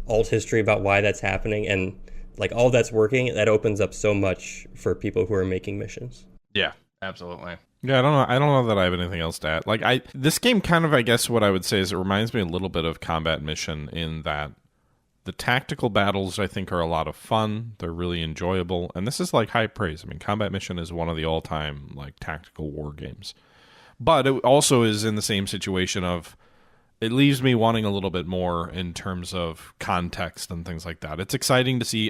alt history about why that's happening, and like all that's working. That opens up so much for people who are making missions. Yeah, absolutely. Yeah, I don't know that I have anything else to add. Like this game kind of, I guess what I would say is it reminds me a little bit of Combat Mission in that the tactical battles, I think, are a lot of fun. They're really enjoyable. And this is like high praise. I mean, Combat Mission is one of the all-time like tactical war games. But it also is in the same situation of it leaves me wanting a little bit more in terms of context and things like that. It's exciting to see,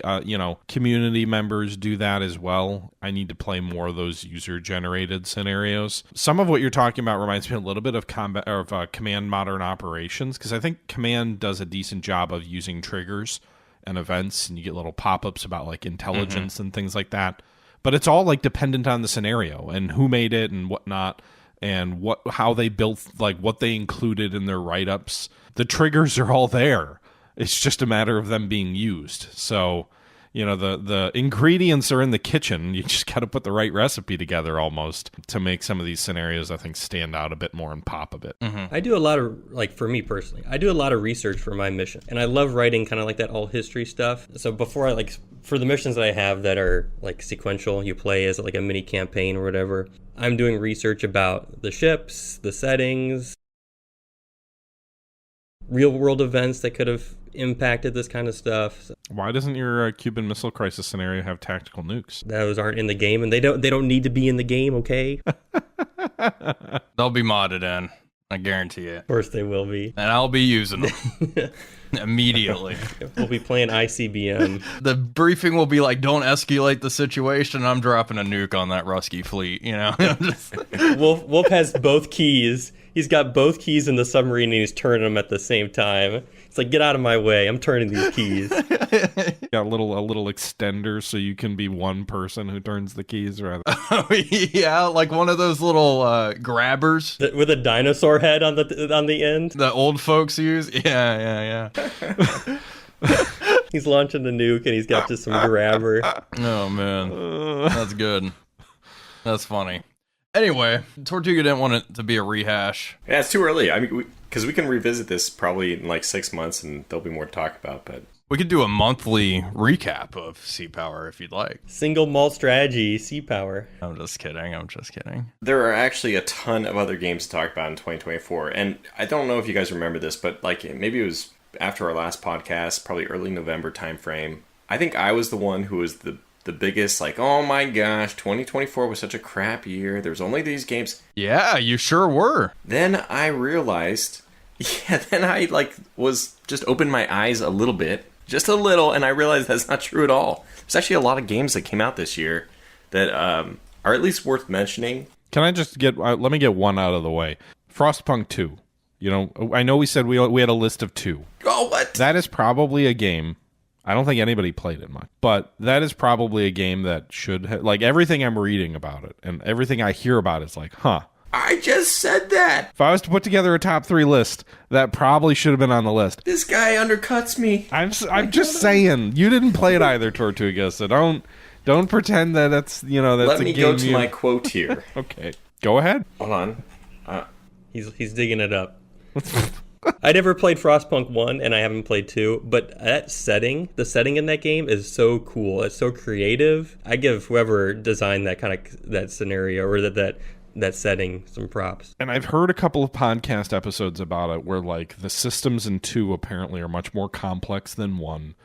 community members do that as well. I need to play more of those user-generated scenarios. Some of what you're talking about reminds me a little bit of Command Modern Operations, because I think Command does a decent job of using triggers and events, and you get little pop-ups about like intelligence and things like that. But it's all like dependent on the scenario and who made it and whatnot. And how they built, like what they included in their write-ups. The triggers are all there. It's just a matter of them being used. So, the ingredients are in the kitchen. You just got to put the right recipe together almost to make some of these scenarios, I think, stand out a bit more and pop a bit. I do a lot of, like for me personally, I do a lot of research for my mission. And I love writing kind of like that alt history stuff. So before for the missions that I have that are like sequential, you play as like a mini campaign or whatever, I'm doing research about the ships, the settings, real world events that could have impacted this kind of stuff. Why doesn't your Cuban Missile Crisis scenario have tactical nukes? Those aren't in the game, and they don't need to be in the game, okay? They'll be modded in. I guarantee it. Of course they will be. And I'll be using them immediately. We'll be playing ICBM. The briefing will be like, don't escalate the situation. I'm dropping a nuke on that Rusky fleet, Wolf has both keys. He's got both keys in the submarine and he's turning them at the same time. It's like, get out of my way. I'm turning these keys. Got a little extender so you can be one person who turns the keys rather. Oh, yeah, like one of those little grabbers with a dinosaur head on the end. The old folks use. Yeah. He's launching the nuke and he's got just some grabber. Oh man, that's good. That's funny. Anyway, Tortuga didn't want it to be a rehash. Yeah, it's too early. I mean, because we can revisit this probably in like 6 months and there'll be more to talk about. But we could do a monthly recap of Sea Power if you'd like. Single malt strategy, Sea Power. I'm just kidding. There are actually a ton of other games to talk about in 2024. And I don't know if you guys remember this, but like maybe it was after our last podcast, probably early November timeframe. I think I was the one who was the biggest, like, oh my gosh, 2024 was such a crap year. There's only these games. Yeah, you sure were. Then I realized, was just opened my eyes a little bit, just a little, and I realized that's not true at all. There's actually a lot of games that came out this year that are at least worth mentioning. Can I just let me get one out of the way? Frostpunk 2. I know we said we had a list of 2. Oh, what? That is probably a game. I don't think anybody played it much, but that is probably a game that should like everything I'm reading about it and everything I hear about it's like, huh. I just said that. If I was to put together a top 3 list, that probably should have been on the list. This guy undercuts me. I'm just saying, you didn't play it either, Tortuga, so don't pretend that that's that's Let a me game go to my quote here. Okay, go ahead. Hold on. He's digging it up. I never played Frostpunk 1 and I haven't played 2, but the setting in that game is so cool. It's so creative. I give whoever designed that scenario or that setting some props. And I've heard a couple of podcast episodes about it where like the systems in 2 apparently are much more complex than 1.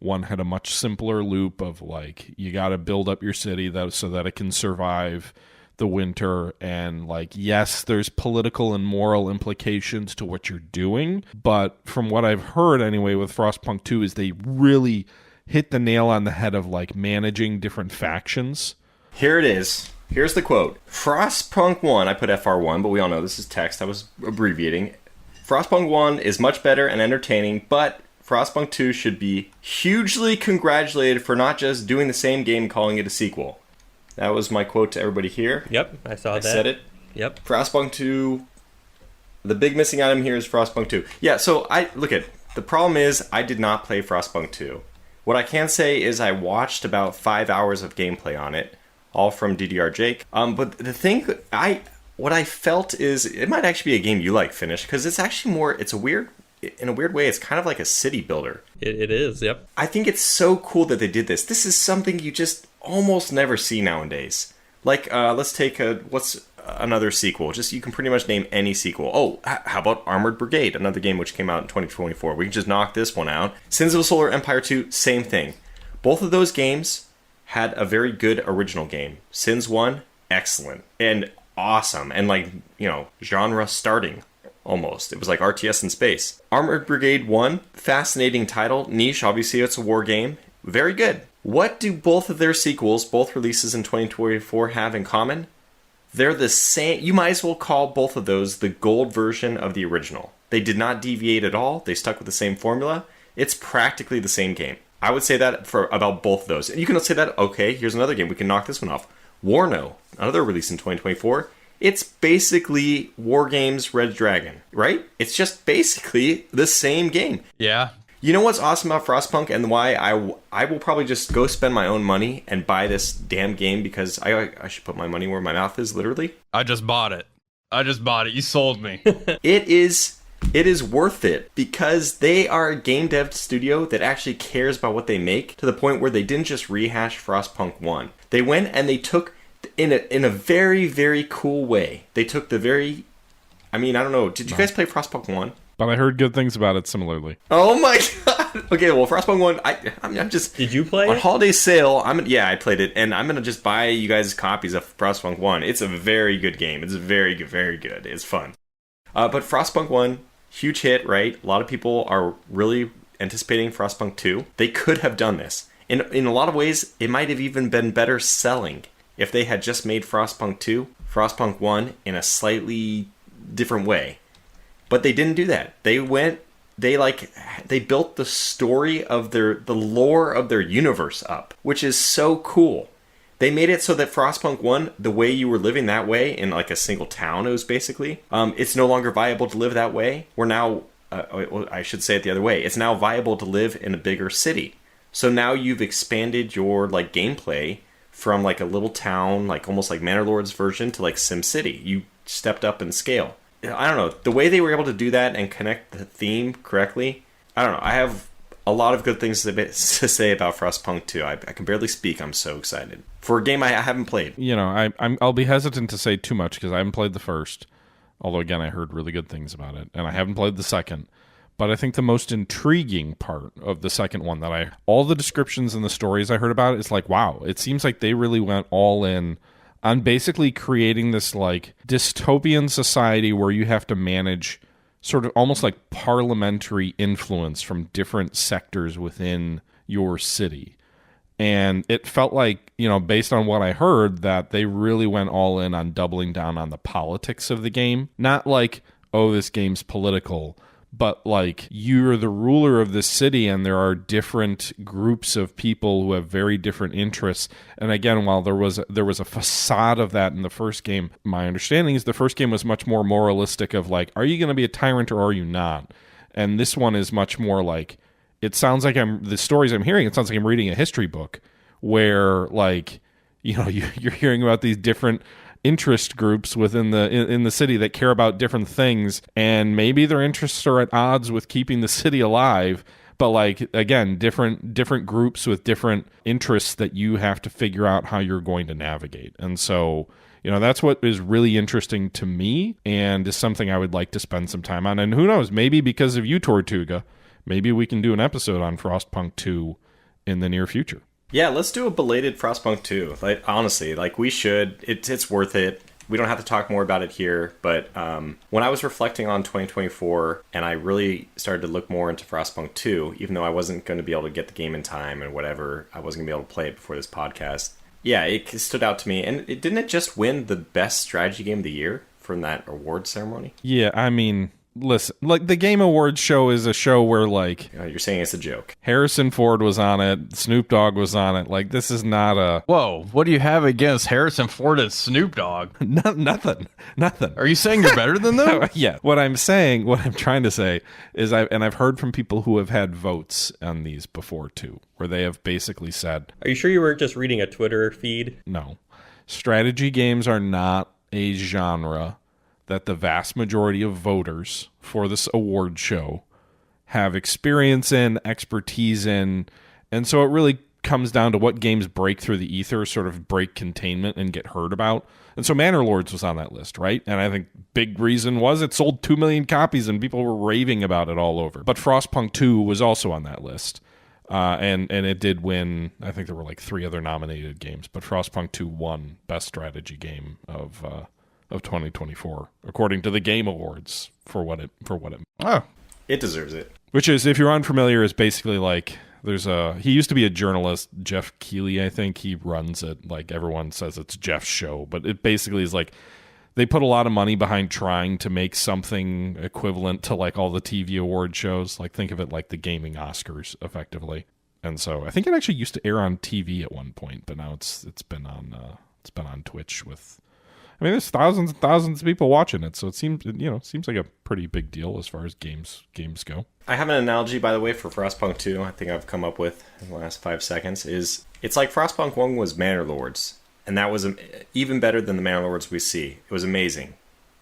1 had a much simpler loop of like you got to build up your city so that it can survive the winter, and like yes, there's political and moral implications to what you're doing, but from what I've heard anyway with Frostpunk 2 is they really hit the nail on the head of like managing different factions. Here it is. Here's the quote. Frostpunk 1, I put FR1, but we all know this is text. I was abbreviating. Frostpunk 1 is much better and entertaining, but Frostpunk 2 should be hugely congratulated for not just doing the same game and calling it a sequel. That was my quote to everybody here. Yep, I saw that. I said it. Yep. Frostpunk 2 The big missing item here is Frostpunk 2. Yeah, so the problem is I did not play Frostpunk 2. What I can say is I watched about 5 hours of gameplay on it, all from DDR Jake. But the thing, what I felt is it might actually be a game you like, Finnish, because it's actually in a weird way, it's kind of like a city builder. It is, yep. I think it's so cool that they did this. This is something you just almost never see nowadays. Like, let's take what's another sequel? Just, you can pretty much name any sequel. Oh, how about Armored Brigade, another game which came out in 2024. We can just knock this one out. Sins of Solar Empire 2, same thing. Both of those games had a very good original game. Sins 1, excellent. And awesome. And genre starting. Almost. It was like RTS in space. Armored Brigade 1, fascinating title. Niche, obviously it's a war game. Very good. What do both of their sequels, both releases in 2024, have in common? They're the same. You might as well call both of those the gold version of the original. They did not deviate at all. They stuck with the same formula. It's practically the same game. I would say that for about both of those. And you can say that, okay, here's another game. We can knock this one off. WARNO, another release in 2024. It's basically War Games Red Dragon, right? It's just basically the same game. Yeah. You know what's awesome about Frostpunk and why I will probably just go spend my own money and buy this damn game because I should put my money where my mouth is, literally. I just bought it. You sold me. It is worth it because they are a game dev studio that actually cares about what they make to the point where they didn't just rehash Frostpunk 1. They went and they took, in a very, very cool way, they took I don't know, did you guys play Frostpunk 1? But I heard good things about it similarly. Oh my god! Okay, well, Frostpunk 1, I'm just... Did you play on it? holiday sale, I played it, and I'm going to just buy you guys copies of Frostpunk 1. It's a very good game. It's very good, very good. It's fun. But Frostpunk 1, huge hit, right? A lot of people are really anticipating Frostpunk 2. They could have done this. In a lot of ways, it might have even been better selling if they had just made Frostpunk 2, Frostpunk 1 in a slightly different way. But they didn't do that. They built the story of the lore of their universe up, which is so cool. They made it so that Frostpunk 1, the way you were living that way in like a single town, it was basically, it's no longer viable to live that way. We're now, I should say it the other way. It's now viable to live in a bigger city. So now you've expanded your like gameplay from like a little town, like almost like Manor Lords version to like SimCity. You stepped up in scale. I don't know, the way they were able to do that and connect the theme correctly, I don't know, I have a lot of good things to say about Frostpunk 2. I can barely speak, I'm so excited. For a game I haven't played. You know, I'll be hesitant to say too much because I haven't played the first, although again, I heard really good things about it, and I haven't played the second. But I think the most intriguing part of the second one all the descriptions and the stories I heard about it, it's like, wow, it seems like they really went all in on basically creating this like dystopian society where you have to manage sort of almost like parliamentary influence from different sectors within your city. And it felt like, you know, based on what I heard, that they really went all in on doubling down on the politics of the game. Not like, oh, this game's political, but like you're the ruler of this city and there are different groups of people who have very different interests. And again, while there was a facade of that in the first game, my understanding is the first game was much more moralistic of like, are you going to be a tyrant or are you not? And this one is much more like, it sounds like the stories I'm hearing, it sounds like I'm reading a history book where like, you know, you're hearing about these different interest groups within in the city that care about different things, and maybe their interests are at odds with keeping the city alive, but like again, different groups with different interests that you have to figure out how you're going to navigate. And so, you know, that's what is really interesting to me and is something I would like to spend some time on. And who knows, maybe because of you, Tortuga, maybe we can do an episode on Frostpunk 2 in the near future. Yeah, let's do a belated Frostpunk 2. Like, honestly, like we should. It's worth it. We don't have to talk more about it here, but when I was reflecting on 2024 and I really started to look more into Frostpunk 2, even though I wasn't going to be able to get the game in time and whatever, I wasn't going to be able to play it before this podcast. Yeah, it stood out to me. And didn't it just win the best strategy game of the year from that award ceremony? Yeah, I mean, listen, like the Game Awards show is a show where like You're saying it's a joke. Harrison Ford was on it, Snoop Dogg was on it. Like this is not a Whoa, what do you have against Harrison Ford and Snoop Dogg? nothing. Are you saying you're better than them? Yeah. What I'm trying to say is I've heard from people who have had votes on these before too, where they have basically said, Are you sure you weren't just reading a Twitter feed? no, strategy games are not a genre that the vast majority of voters for this award show have experience in, expertise in, and so it really comes down to what games break through the ether, sort of break containment and get heard about. And so Manor Lords was on that list, right? And I think big reason was it sold 2 million copies and people were raving about it all over. But Frostpunk 2 was also on that list. And it did win. I think there were like 3 other nominated games, but Frostpunk 2 won Best Strategy Game of 2024, according to the Game Awards for what it. Oh, It deserves it. Which is, if you're unfamiliar, is basically like he used to be a journalist, Jeff Keighley, I think. He runs it. Like everyone says it's Jeff's show, but it basically is like they put a lot of money behind trying to make something equivalent to like all the TV award shows. Like think of it like the gaming Oscars, effectively. And so I think it actually used to air on TV at one point, but now it's been on Twitch with. I mean, there's thousands and thousands of people watching it, so it seems like a pretty big deal as far as games go. I have an analogy, by the way, for Frostpunk 2. I think I've come up with in the last 5 seconds. It's like Frostpunk 1 was Manor Lords, and that was even better than the Manor Lords we see. It was amazing.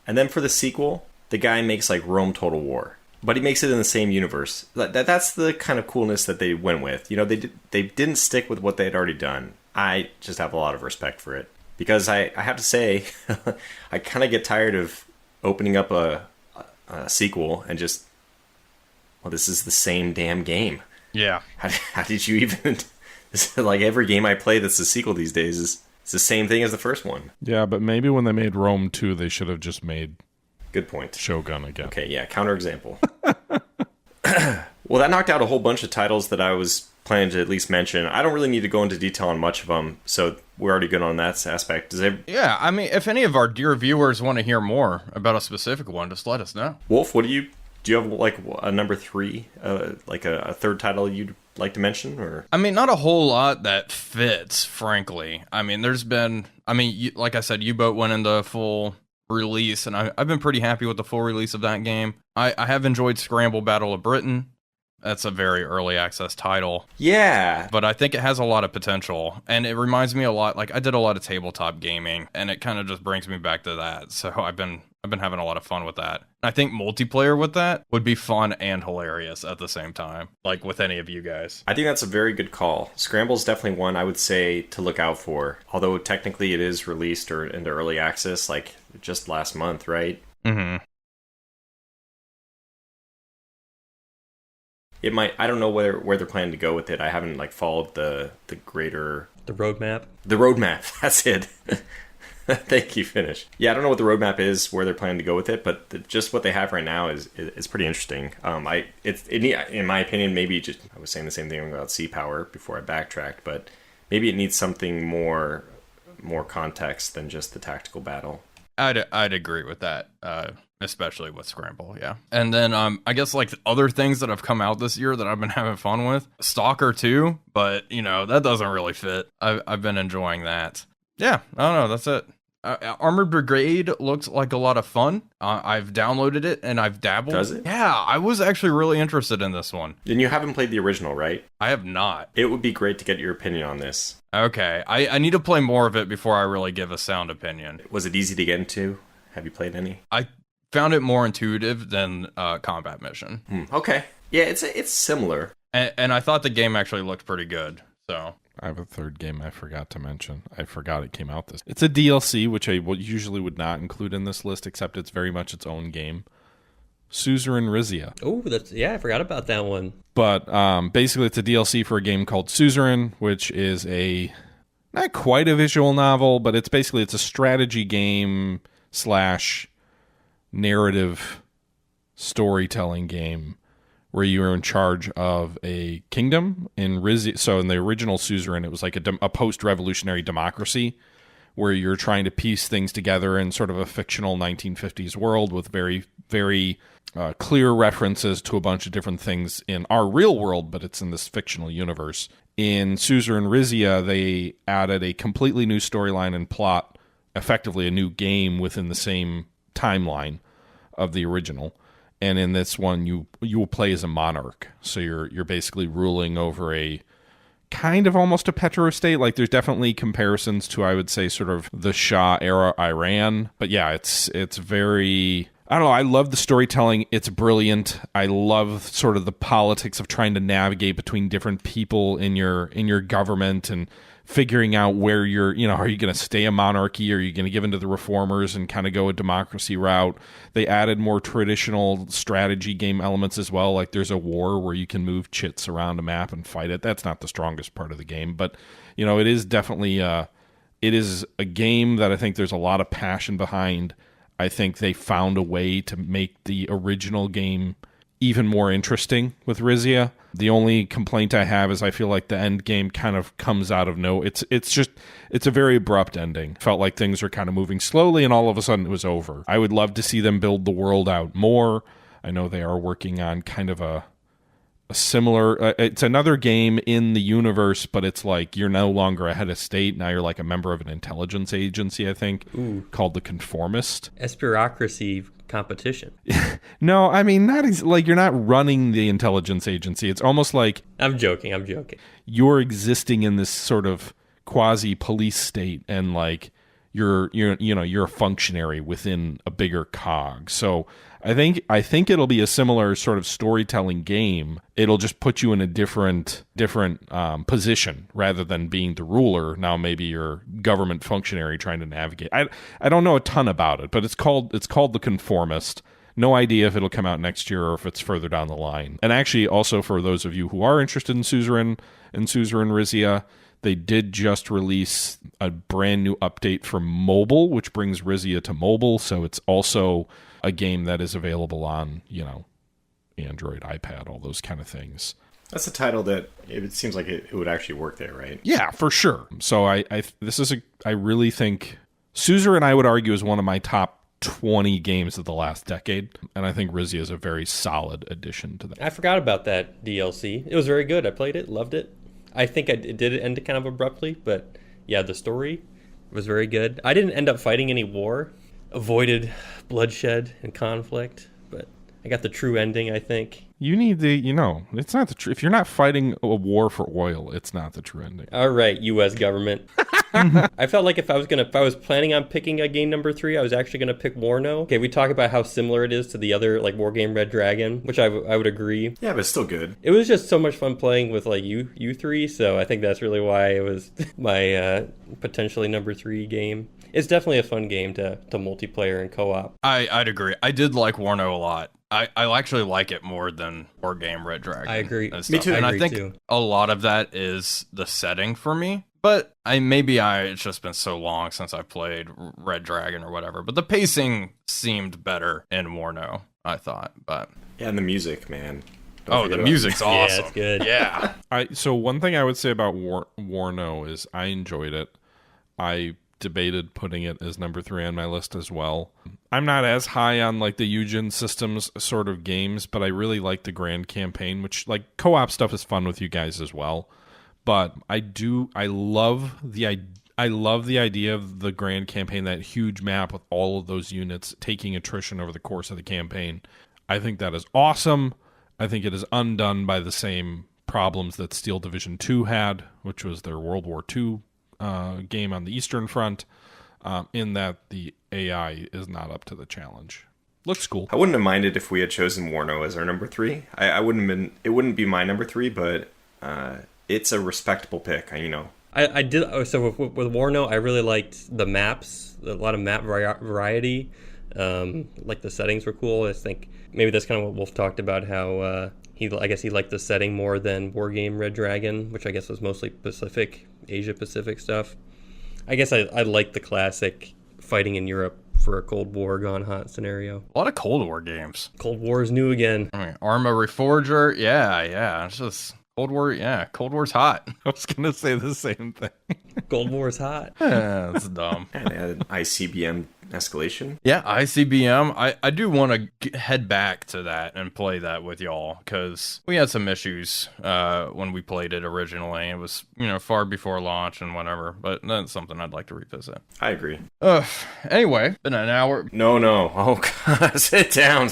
And then for the sequel, the guy makes like Rome Total War, but he makes it in the same universe. That's the kind of coolness that they went with. You know, they didn't stick with what they had already done. I just have a lot of respect for it. Because I have to say, I kind of get tired of opening up a sequel and just, well, this is the same damn game. yeah. How did you even... like every game I play that's a sequel these days is the same thing as the first one. Yeah, but maybe when they made Rome 2, they should have just made Good point. Shogun again. Okay, yeah, counterexample. Well, that knocked out a whole bunch of titles that I was planning to at least mention. I don't really need to go into detail on much of them, so we're already good on that aspect. Yeah, I mean, if any of our dear viewers want to hear more about a specific one, just let us know. Wolf, do you have like a number 3, like a third title you'd like to mention? Or I mean, not a whole lot that fits, frankly. I mean, like I said, U-Boat went into full release, and I've been pretty happy with the full release of that game. I have enjoyed Scramble Battle of Britain. That's a very early access title. yeah, But I think it has a lot of potential, and it reminds me a lot, like I did a lot of tabletop gaming, and it kind of just brings me back to that. So I've been having a lot of fun with that. I think multiplayer with that would be fun and hilarious at the same time, like with any of you guys. I think that's a very good call. Scramble's definitely one I would say to look out for. Although technically it is released or into early access like just last month, right? Mm-hmm. It might. I don't know where they're planning to go with it. I haven't like followed the greater The roadmap. the roadmap. That's it. Thank you. Finish. Yeah, I don't know what the roadmap is, where they're planning to go with it, but just what they have right now is pretty interesting. In my opinion, maybe just I was saying the same thing about Sea Power before I backtracked, but maybe it needs something more context than just the tactical battle. I'd agree with that, especially with Scramble, yeah. And then I guess like other things that have come out this year that I've been having fun with, Stalker 2, but that doesn't really fit. I've been enjoying that. Yeah, I don't know, that's it. Armored Brigade looks like a lot of fun. I've downloaded it and I've dabbled. Does it? Yeah, I was actually really interested in this one. And you haven't played the original, right? I have not. It would be great to get your opinion on this. Okay, I need to play more of it before I really give a sound opinion. Was it easy to get into? Have you played any? I found it more intuitive than Combat Mission. Okay. Yeah, it's similar. And I thought the game actually looked pretty good, so... I have a third game I forgot to mention. I forgot it came out this. It's a DLC, which I usually would not include in this list, except it's very much its own game. Suzerain Rizia. Oh, I forgot about that one. But basically, it's a DLC for a game called Suzerain, which is not quite a visual novel, but it's a strategy game / narrative storytelling game where you are in charge of a kingdom in Rizia. So in the original Suzerain, it was like a post-revolutionary democracy where you're trying to piece things together in sort of a fictional 1950s world with very, very clear references to a bunch of different things in our real world, but it's in this fictional universe. In Suzerain Rizia, they added a completely new storyline and plot, effectively a new game within the same timeline of the original. And in this one, you will play as a monarch. So you're basically ruling over a kind of almost a petro-state. Like, there's definitely comparisons to, I would say, sort of the Shah era Iran. But yeah, it's very... I don't know. I love the storytelling. It's brilliant. I love sort of the politics of trying to navigate between different people in your government and figuring out where you're, are you going to stay a monarchy? Or are you going to give into the reformers and kind of go a democracy route? They added more traditional strategy game elements as well. Like, there's a war where you can move chits around a map and fight it. That's not the strongest part of the game, but it is definitely it is a game that I think there's a lot of passion behind. I think they found a way to make the original game even more interesting with Rizia. The only complaint I have is I feel like the end game kind of comes out of no. It's a very abrupt ending. Felt like things were kind of moving slowly, and all of a sudden it was over. I would love to see them build the world out more. I know they are working on kind of a similar. It's another game in the universe, but it's like you're no longer a head of state. Now you're like a member of an intelligence agency, I think, called the Conformist. Espirocracy competition. No, I mean, not like you're not running the intelligence agency. It's almost like I'm joking. You're existing in this sort of quasi police state, and like you're a functionary within a bigger cog. So I think it'll be a similar sort of storytelling game. It'll just put you in a different position rather than being the ruler. Now maybe you're government functionary trying to navigate. I don't know a ton about it, but it's called The Conformist. No idea if it'll come out next year or if it's further down the line. And actually, also for those of you who are interested in Suzerain Rizia, they did just release a brand new update for mobile, which brings Rizia to mobile. So it's also a game that is available on, Android, iPad, all those kind of things. That's a title that it seems like it would actually work there, right? Yeah, for sure. So I really think Suzerain, I would argue, is one of my top 20 games of the last decade, and I think Rizia is a very solid addition to that. I forgot about that DLC. It was very good. I played it, loved it. I think it did end kind of abruptly, but yeah, the story was very good. I didn't end up fighting any war, avoided bloodshed and conflict, but I got the true ending, I think. You need it's not the true. If you're not fighting a war for oil, it's not the true ending. All right, U.S. government. I felt like if I was planning on picking a game number 3, I was actually gonna pick WARNO. Okay, we talk about how similar it is to the other like war game Red Dragon, which I would agree. Yeah, but it's still good. It was just so much fun playing with like you three, so I think that's really why it was my potentially number 3 game. It's definitely a fun game to multiplayer and co-op. I'd agree. I did like WARNO a lot. I actually like it more than war game Red Dragon. I agree. Me too. And I I think too. a lot of that is the setting for me. But it's just been so long since I played Red Dragon or whatever. But the pacing seemed better in WARNO, I thought. But yeah, and the music, man. The music's awesome. Yeah, it's good. Yeah. So one thing I would say about WARNO is I enjoyed it. I debated putting it as number 3 on my list as well. I'm not as high on like the Eugen Systems sort of games, but I really like the Grand Campaign, which like co-op stuff is fun with you guys as well. But I love the idea of the Grand Campaign, that huge map with all of those units taking attrition over the course of the campaign. I think that is awesome. I think it is undone by the same problems that Steel Division 2 had, which was their World War II game on the Eastern Front, in that the AI is not up to the challenge. Looks cool. I wouldn't have minded if we had chosen WARNO as our number 3. I wouldn't have been. It wouldn't be my number 3, but it's a respectable pick. I did. So with WARNO, I really liked the maps. A lot of map variety. Like the settings were cool. I think maybe that's kind of what Wolf talked about. How I guess he liked the setting more than War Game Red Dragon, which I guess was mostly Asia Pacific stuff. I guess I like the classic fighting in Europe for a Cold War gone hot scenario. A lot of Cold War games. Cold War is new again. I mean, Arma Reforger, yeah. It's just Cold War, yeah. Cold War's hot. I was gonna say the same thing. Cold War is hot. Yeah, that's dumb. And they had an ICBM Escalation. Yeah, ICBM. I do want to head back to that and play that with y'all, because we had some issues when we played it originally. It was, far before launch and whatever, but that's something I'd like to revisit. I agree. Anyway, been an hour. No. Oh, God. Sit down.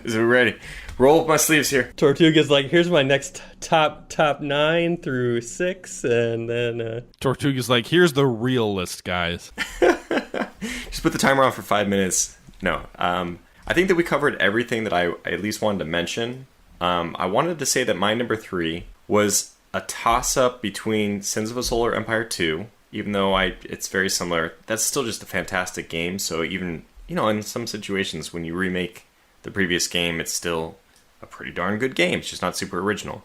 We're ready. Roll up my sleeves here. Tortuga's like, here's my next top 9 through 6, and then... Tortuga's like, here's the real list, guys. Just put the timer on for 5 minutes. No. I think that we covered everything that I at least wanted to mention. I wanted to say that my number 3 was a toss-up between Sins of a Solar Empire 2, even though it's very similar. That's still just a fantastic game, so even, in some situations when you remake the previous game, it's still a pretty darn good game. It's just not super original.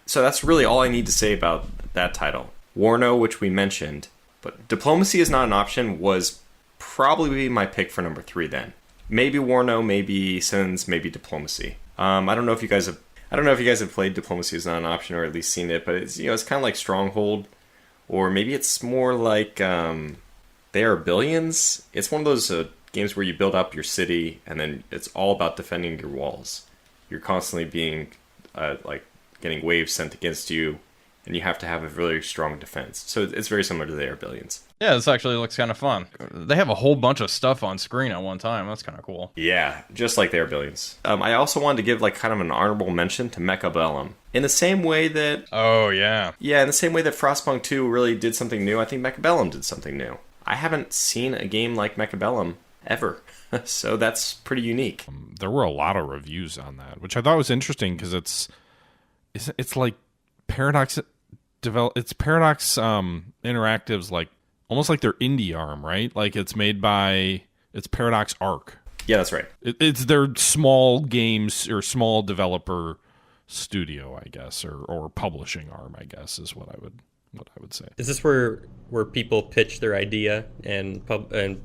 So that's really all I need to say about that title. WARNO, which we mentioned, but Diplomacy is not an option, was probably my pick for number 3 then. Maybe WARNO, maybe Sins, maybe Diplomacy. I don't know if you guys have played Diplomacy is not an option, or at least seen it, but it's it's kind of like Stronghold, or maybe it's more like They Are Billions. It's one of those games where you build up your city and then it's all about defending your walls. You're constantly being getting waves sent against you, and you have to have a really strong defense. So it's very similar to They Are Billions. Yeah, this actually looks kind of fun. They have a whole bunch of stuff on screen at one time. That's kind of cool. Yeah, just like They Are Billions. I also wanted to give kind of an honorable mention to Mechabellum. In the same way that... Oh, yeah. Yeah, in the same way that Frostpunk 2 really did something new, I think Mechabellum did something new. I haven't seen a game like Mechabellum ever. So that's pretty unique. There were a lot of reviews on that, which I thought was interesting because it's like Paradox Paradox Interactive's almost like their indie arm, right? Like it's Paradox Arc. Yeah, that's right. It's their small games or small developer studio, I guess, or publishing arm, I guess, is what I would say. Is this where people pitch their idea and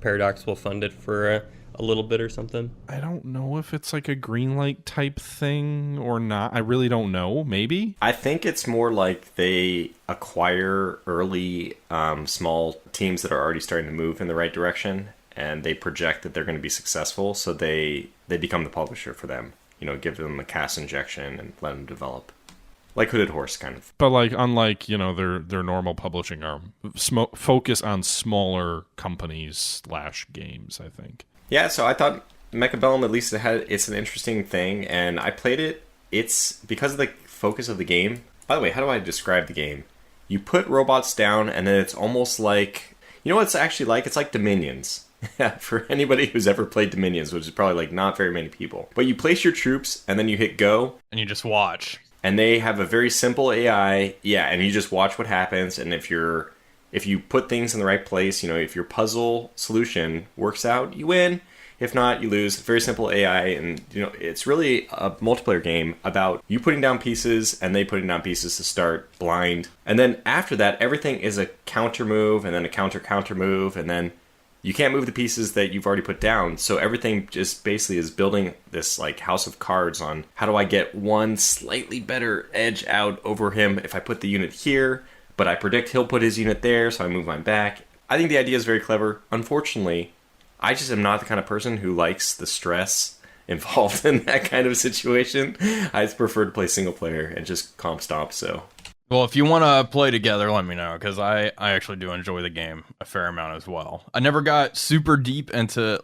Paradox will fund it for a little bit or something? I don't know if it's like a Greenlight type thing or not. I really don't know. Maybe. I think it's more like they acquire early small teams that are already starting to move in the right direction, and they project that they're going to be successful, so they become the publisher for them. Give them a cash injection and let them develop. Like Hooded Horse, kind of. But unlike their normal publishing arm, focus on smaller companies / games, I think. Yeah, so I thought Mechabellum, at least it's an interesting thing, and I played it. It's because of the focus of the game. By the way, how do I describe the game? You put robots down, and then it's almost like... You know what it's actually like? It's like Dominions. For anybody who's ever played Dominions, which is probably not very many people. But you place your troops, and then you hit go. And you just watch. And they have a very simple AI, and you just watch what happens, and if you put things in the right place, if your puzzle solution works out, you win. If not, you lose. Very simple AI, and it's really a multiplayer game about you putting down pieces and they putting down pieces to start blind. And then after that, everything is a counter move and then a counter move, and then you can't move the pieces that you've already put down. So everything just basically is building this house of cards on how do I get one slightly better edge out over him if I put the unit here, but I predict he'll put his unit there, so I move mine back. I think the idea is very clever. Unfortunately, I just am not the kind of person who likes the stress involved in that kind of situation. I just prefer to play single player and just comp stomp, so... Well, if you want to play together, let me know, because I actually do enjoy the game a fair amount as well. I never got super deep into,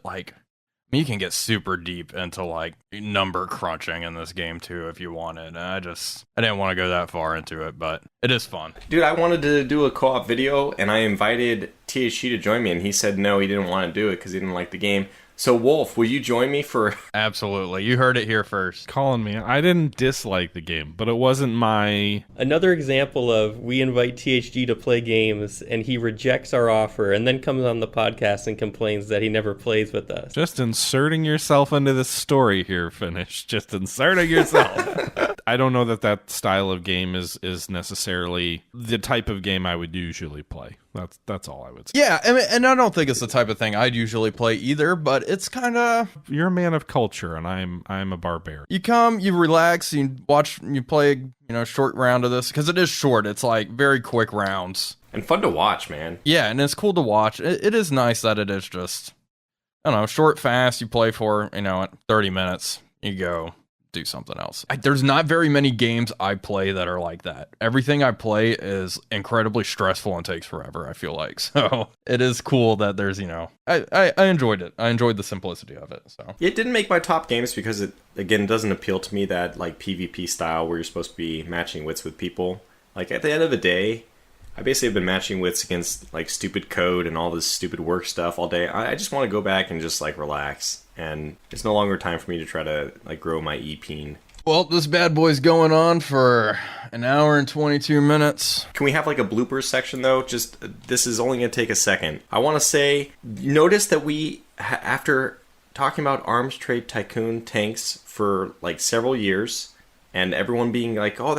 you can get super deep into, number crunching in this game, too, if you wanted. I didn't want to go that far into it, but it is fun. Dude, I wanted to do a co-op video, and I invited THC to join me, and he said no, he didn't want to do it because he didn't like the game. So, Wolf, will you join me for... Absolutely. You heard it here first. Calling me. I didn't dislike the game, but it wasn't my... Another example of we invite THG to play games, and he rejects our offer, and then comes on the podcast and complains that he never plays with us. Just inserting yourself into the story here, Finnish. Just inserting yourself. I don't know that style of game is necessarily the type of game I would usually play. That's all I would say. Yeah, and I don't think it's the type of thing I'd usually play either, but it's kind of... You're a man of culture, and I'm a barbarian. You come, you relax, you watch, you play, short round of this, because it is short. It's very quick rounds. And fun to watch, man. Yeah, and it's cool to watch. It is nice that it is just I don't know, short, fast. You play for 30 minutes. You go do something else. There's not very many games I play that are like that. Everything I play is incredibly stressful and takes forever, I feel like. So it is cool that there's, I enjoyed it. I enjoyed the simplicity of it. So it didn't make my top games because it, again, doesn't appeal to me, that like PvP style where you're supposed to be matching wits with people. Like at the end of the day, I basically have been matching wits against like stupid code and all this stupid work stuff all day. I just want to go back and just like relax. And it's no longer time for me to try to like grow my EP. Well, this bad boy's going on for an hour and 22 minutes. Can we have like a bloopers section though? Just this is only going to take a second. I want to say, notice that we, after talking about arms trade Tycoon tanks for like several years, and everyone being like, oh,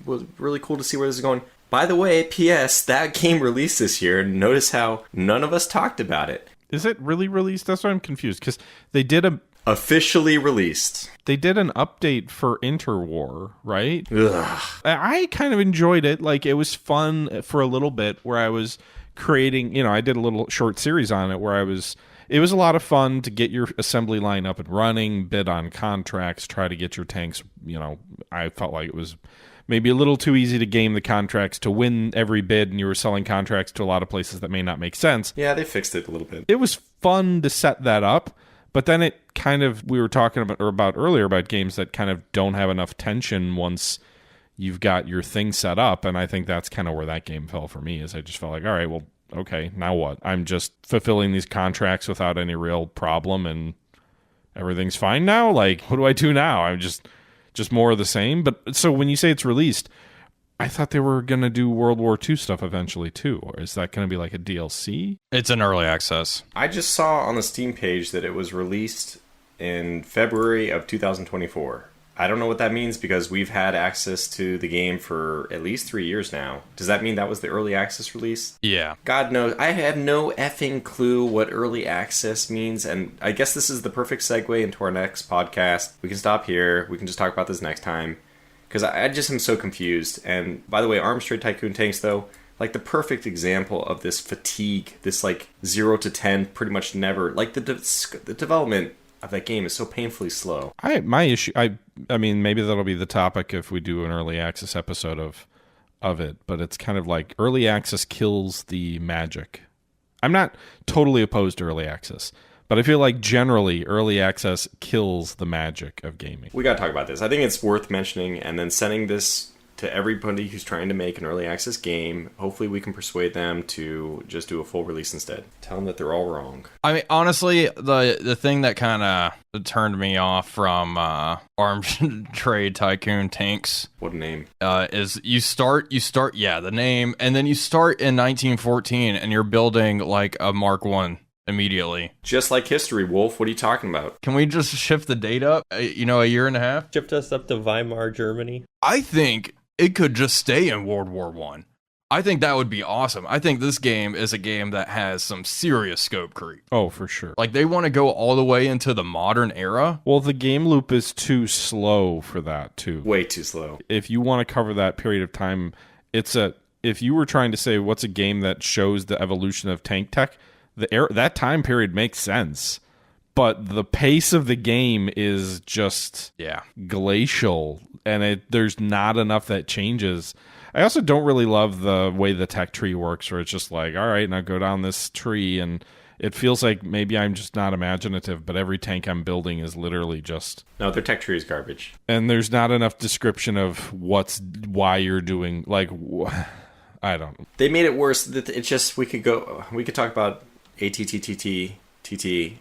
was really cool to see where this is going. By the way, P.S., that game released this year, and notice how none of us talked about it. Is it really released? That's why I'm confused, because they did officially released. They did an update for Interwar, right? Ugh. I kind of enjoyed it. Like, it was fun for a little bit where I was creating, I did a little short series on it where it was a lot of fun to get your assembly line up and running, bid on contracts, try to get your tanks, I felt like it was maybe a little too easy to game the contracts to win every bid, and you were selling contracts to a lot of places that may not make sense. Yeah, they fixed it a little bit. It was fun to set that up, but then it kind of, we were talking about earlier about games that kind of don't have enough tension once you've got your thing set up, and I think that's kind of where that game fell for me, is I just felt like, all right, well, okay, now what? I'm just fulfilling these contracts without any real problem, and everything's fine now? Like, what do I do now? I'm just more of the same. But so when you say it's released, I thought they were going to do World War II stuff eventually too. Or is that going to be like a DLC? It's in early access. I just saw on the Steam page that it was released in February of 2024. I don't know what that means because we've had access to the game for at least 3 years now. Does that mean that was the early access release? Yeah. God knows. I have no effing clue what early access means, and I guess this is the perfect segue into our next podcast. We can stop here. We can just talk about this next time, because I just am so confused. And by the way, Arms Trade Tycoon tanks, though, like the perfect example of this fatigue, this like 0 to 10 pretty much never, like the development of that game is so painfully slow. My issue, I mean, maybe that'll be the topic if we do an early access episode of it, but it's kind of like early access kills the magic. I'm not totally opposed to early access, but I feel like generally early access kills the magic of gaming. We gotta talk about this. I think it's worth mentioning, and then sending this to everybody who's trying to make an early access game. Hopefully we can persuade them to just do a full release instead. Tell them that they're all wrong. I mean, honestly, the thing that kind of turned me off from Arms Trade Tycoon tanks, what a name, is you start, the name, and then you start in 1914 and you're building like a Mark 1 immediately. Just like history, Wolf. What are you talking about? Can we just shift the date up, a year and a half? Shift us up to Weimar, Germany. I think it could just stay in World War One. I think that would be awesome. I think this game is a game that has some serious scope creep. Oh, for sure. Like, they want to go all the way into the modern era. Well, the game loop is too slow for that, too. Way too slow. If you want to cover that period of time, if you were trying to say what's a game that shows the evolution of tank tech, that time period makes sense. But the pace of the game is just glacial, and there's not enough that changes. I also don't really love the way the tech tree works, where it's just like, all right, now go down this tree, and it feels like maybe I'm just not imaginative, but every tank I'm building is literally just... No, their tech tree is garbage. And there's not enough description of why you're doing, like, I don't... They made it worse. It's just, we could talk about ATTTT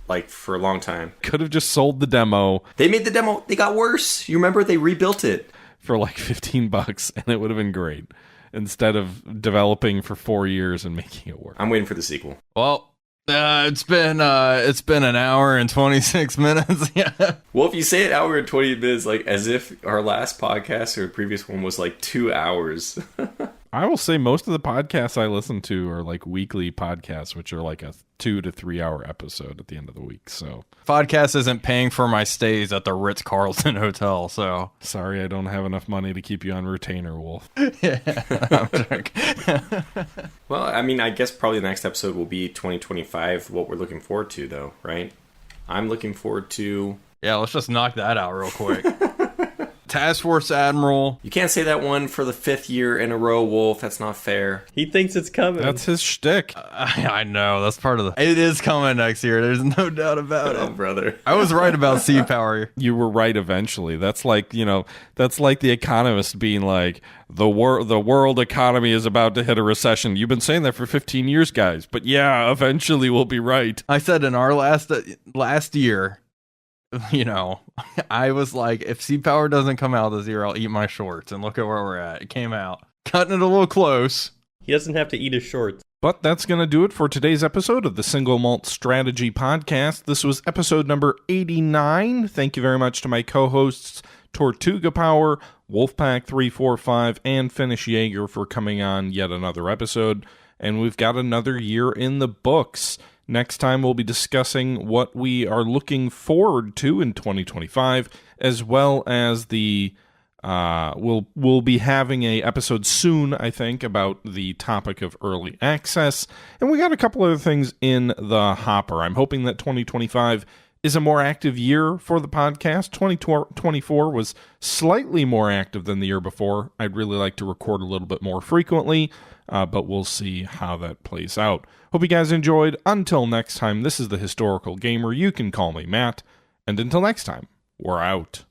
like for a long time. Could have just sold the demo. They made the demo. They got worse. You remember they rebuilt it for like $15, and it would have been great instead of developing for 4 years and making it work. I'm waiting for the sequel. Well, it's been an hour and 26 minutes. Yeah. Well, if you say an hour and 20 minutes, like as if our last podcast or previous one was like 2 hours. I will say most of the podcasts I listen to are like weekly podcasts, which are like a 2 to 3 hour episode at the end of the week. So Podcast isn't paying for my stays at the Ritz-Carlton Hotel, so. Sorry, I don't have enough money to keep you on retainer, Wolf. Well, I mean, I guess probably the next episode will be 2025, what we're looking forward to, though, right? I'm looking forward to... Yeah, let's just knock that out real quick. Task Force Admiral. You can't say that one for the 5th year in a row, Wolf. That's not fair. He thinks it's coming. That's his shtick. I know, that's part of the... It is coming next year, there's no doubt about Oh, it. brother. I was right about Sea Power. You were right eventually. That's like, you know, that's like The Economist being like, the world economy is about to hit a recession. You've been saying that for 15 years, guys. But yeah, eventually we'll be right. I said in our last year, you know, I was like, if Sea Power doesn't come out this year, I'll eat my shorts. And look at where we're at. It came out. Cutting it a little close. He doesn't have to eat his shorts. But that's going to do it for today's episode of the Single Malt Strategy Podcast. This was episode number 89. Thank you very much to my co-hosts, Tortuga Power, Wolfpack 345, and Finnish Jager for coming on yet another episode. And we've got another year in the books. Next time, we'll be discussing what we are looking forward to in 2025, as well as the we'll be having a episode soon, I think, about the topic of early access, and we got a couple other things in the hopper. I'm hoping that 2025 is a more active year for the podcast. 2024 was slightly more active than the year before. I'd really like to record a little bit more frequently, but we'll see how that plays out. Hope you guys enjoyed. Until next time, this is the Historical Gamer. You can call me Matt. And until next time, we're out.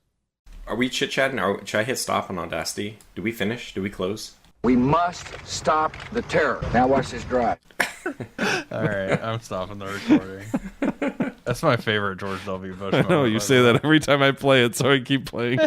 Are we chit-chatting? Should I hit stop on Audacity? Do we finish? Do we close? We must stop the terror. Now watch this drive. All right, I'm stopping the recording. That's my favorite George W. Bush I know, moment, you by say the way. that every time I play it, so I keep playing.